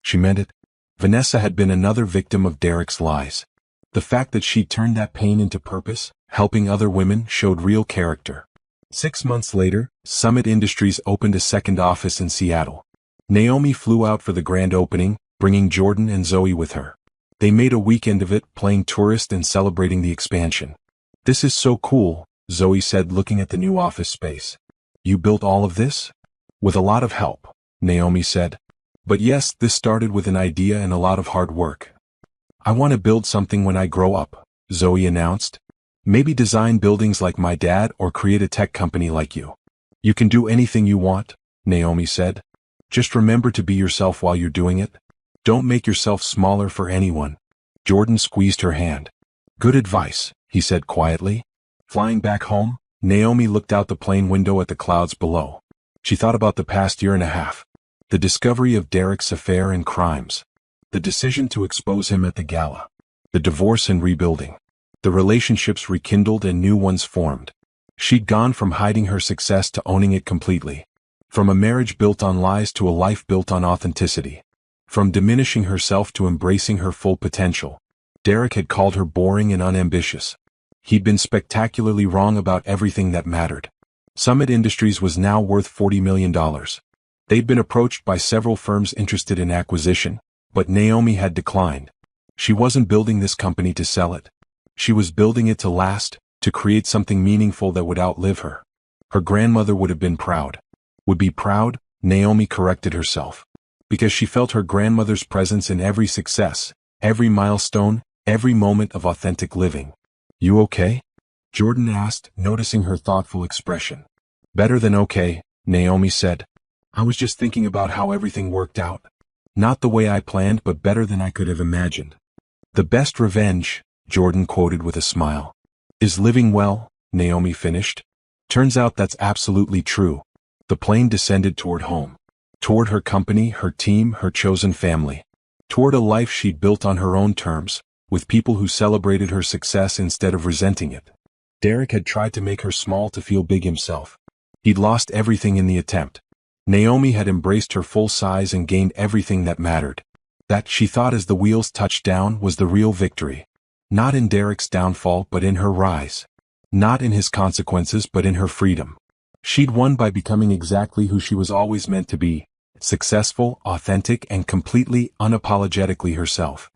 She meant it. Vanessa had been another victim of Derek's lies. The fact that she turned that pain into purpose, helping other women, showed real character. 6 months later, Summit Industries opened a second office in Seattle. Naomi flew out for the grand opening, bringing Jordan and Zoe with her. They made a weekend of it, playing tourist and celebrating the expansion. "This is so cool," Zoe said, looking at the new office space. "You built all of this?" "With a lot of help," Naomi said. "But yes, this started with an idea and a lot of hard work." "I want to build something when I grow up," Zoe announced. "Maybe design buildings like my dad or create a tech company like you." "You can do anything you want," Naomi said. "Just remember to be yourself while you're doing it. Don't make yourself smaller for anyone." Jordan squeezed her hand. "Good advice," he said quietly. Flying back home, Naomi looked out the plane window at the clouds below. She thought about the past year and a half. The discovery of Derek's affair and crimes. The decision to expose him at the gala. The divorce and rebuilding. The relationships rekindled and new ones formed. She'd gone from hiding her success to owning it completely. From a marriage built on lies to a life built on authenticity. From diminishing herself to embracing her full potential. Derek had called her boring and unambitious. He'd been spectacularly wrong about everything that mattered. Summit Industries was now worth $40 million. They'd been approached by several firms interested in acquisition, but Naomi had declined. She wasn't building this company to sell it. She was building it to last, to create something meaningful that would outlive her. Her grandmother would have been proud. Would be proud, Naomi corrected herself. Because she felt her grandmother's presence in every success, every milestone, every moment of authentic living. "You okay?" Jordan asked, noticing her thoughtful expression. "Better than okay," Naomi said. "I was just thinking about how everything worked out. Not the way I planned, but better than I could have imagined." "The best revenge," Jordan quoted with a smile, "is living well," Naomi finished. Turns out that's absolutely true. The plane descended toward home. Toward her company, her team, her chosen family. Toward a life she'd built on her own terms, with people who celebrated her success instead of resenting it. Derek had tried to make her small to feel big himself. He'd lost everything in the attempt. Naomi had embraced her full size and gained everything that mattered. That, she thought as the wheels touched down, was the real victory. Not in Derek's downfall, but in her rise. Not in his consequences, but in her freedom. She'd won by becoming exactly who she was always meant to be, successful, authentic, and completely, unapologetically herself.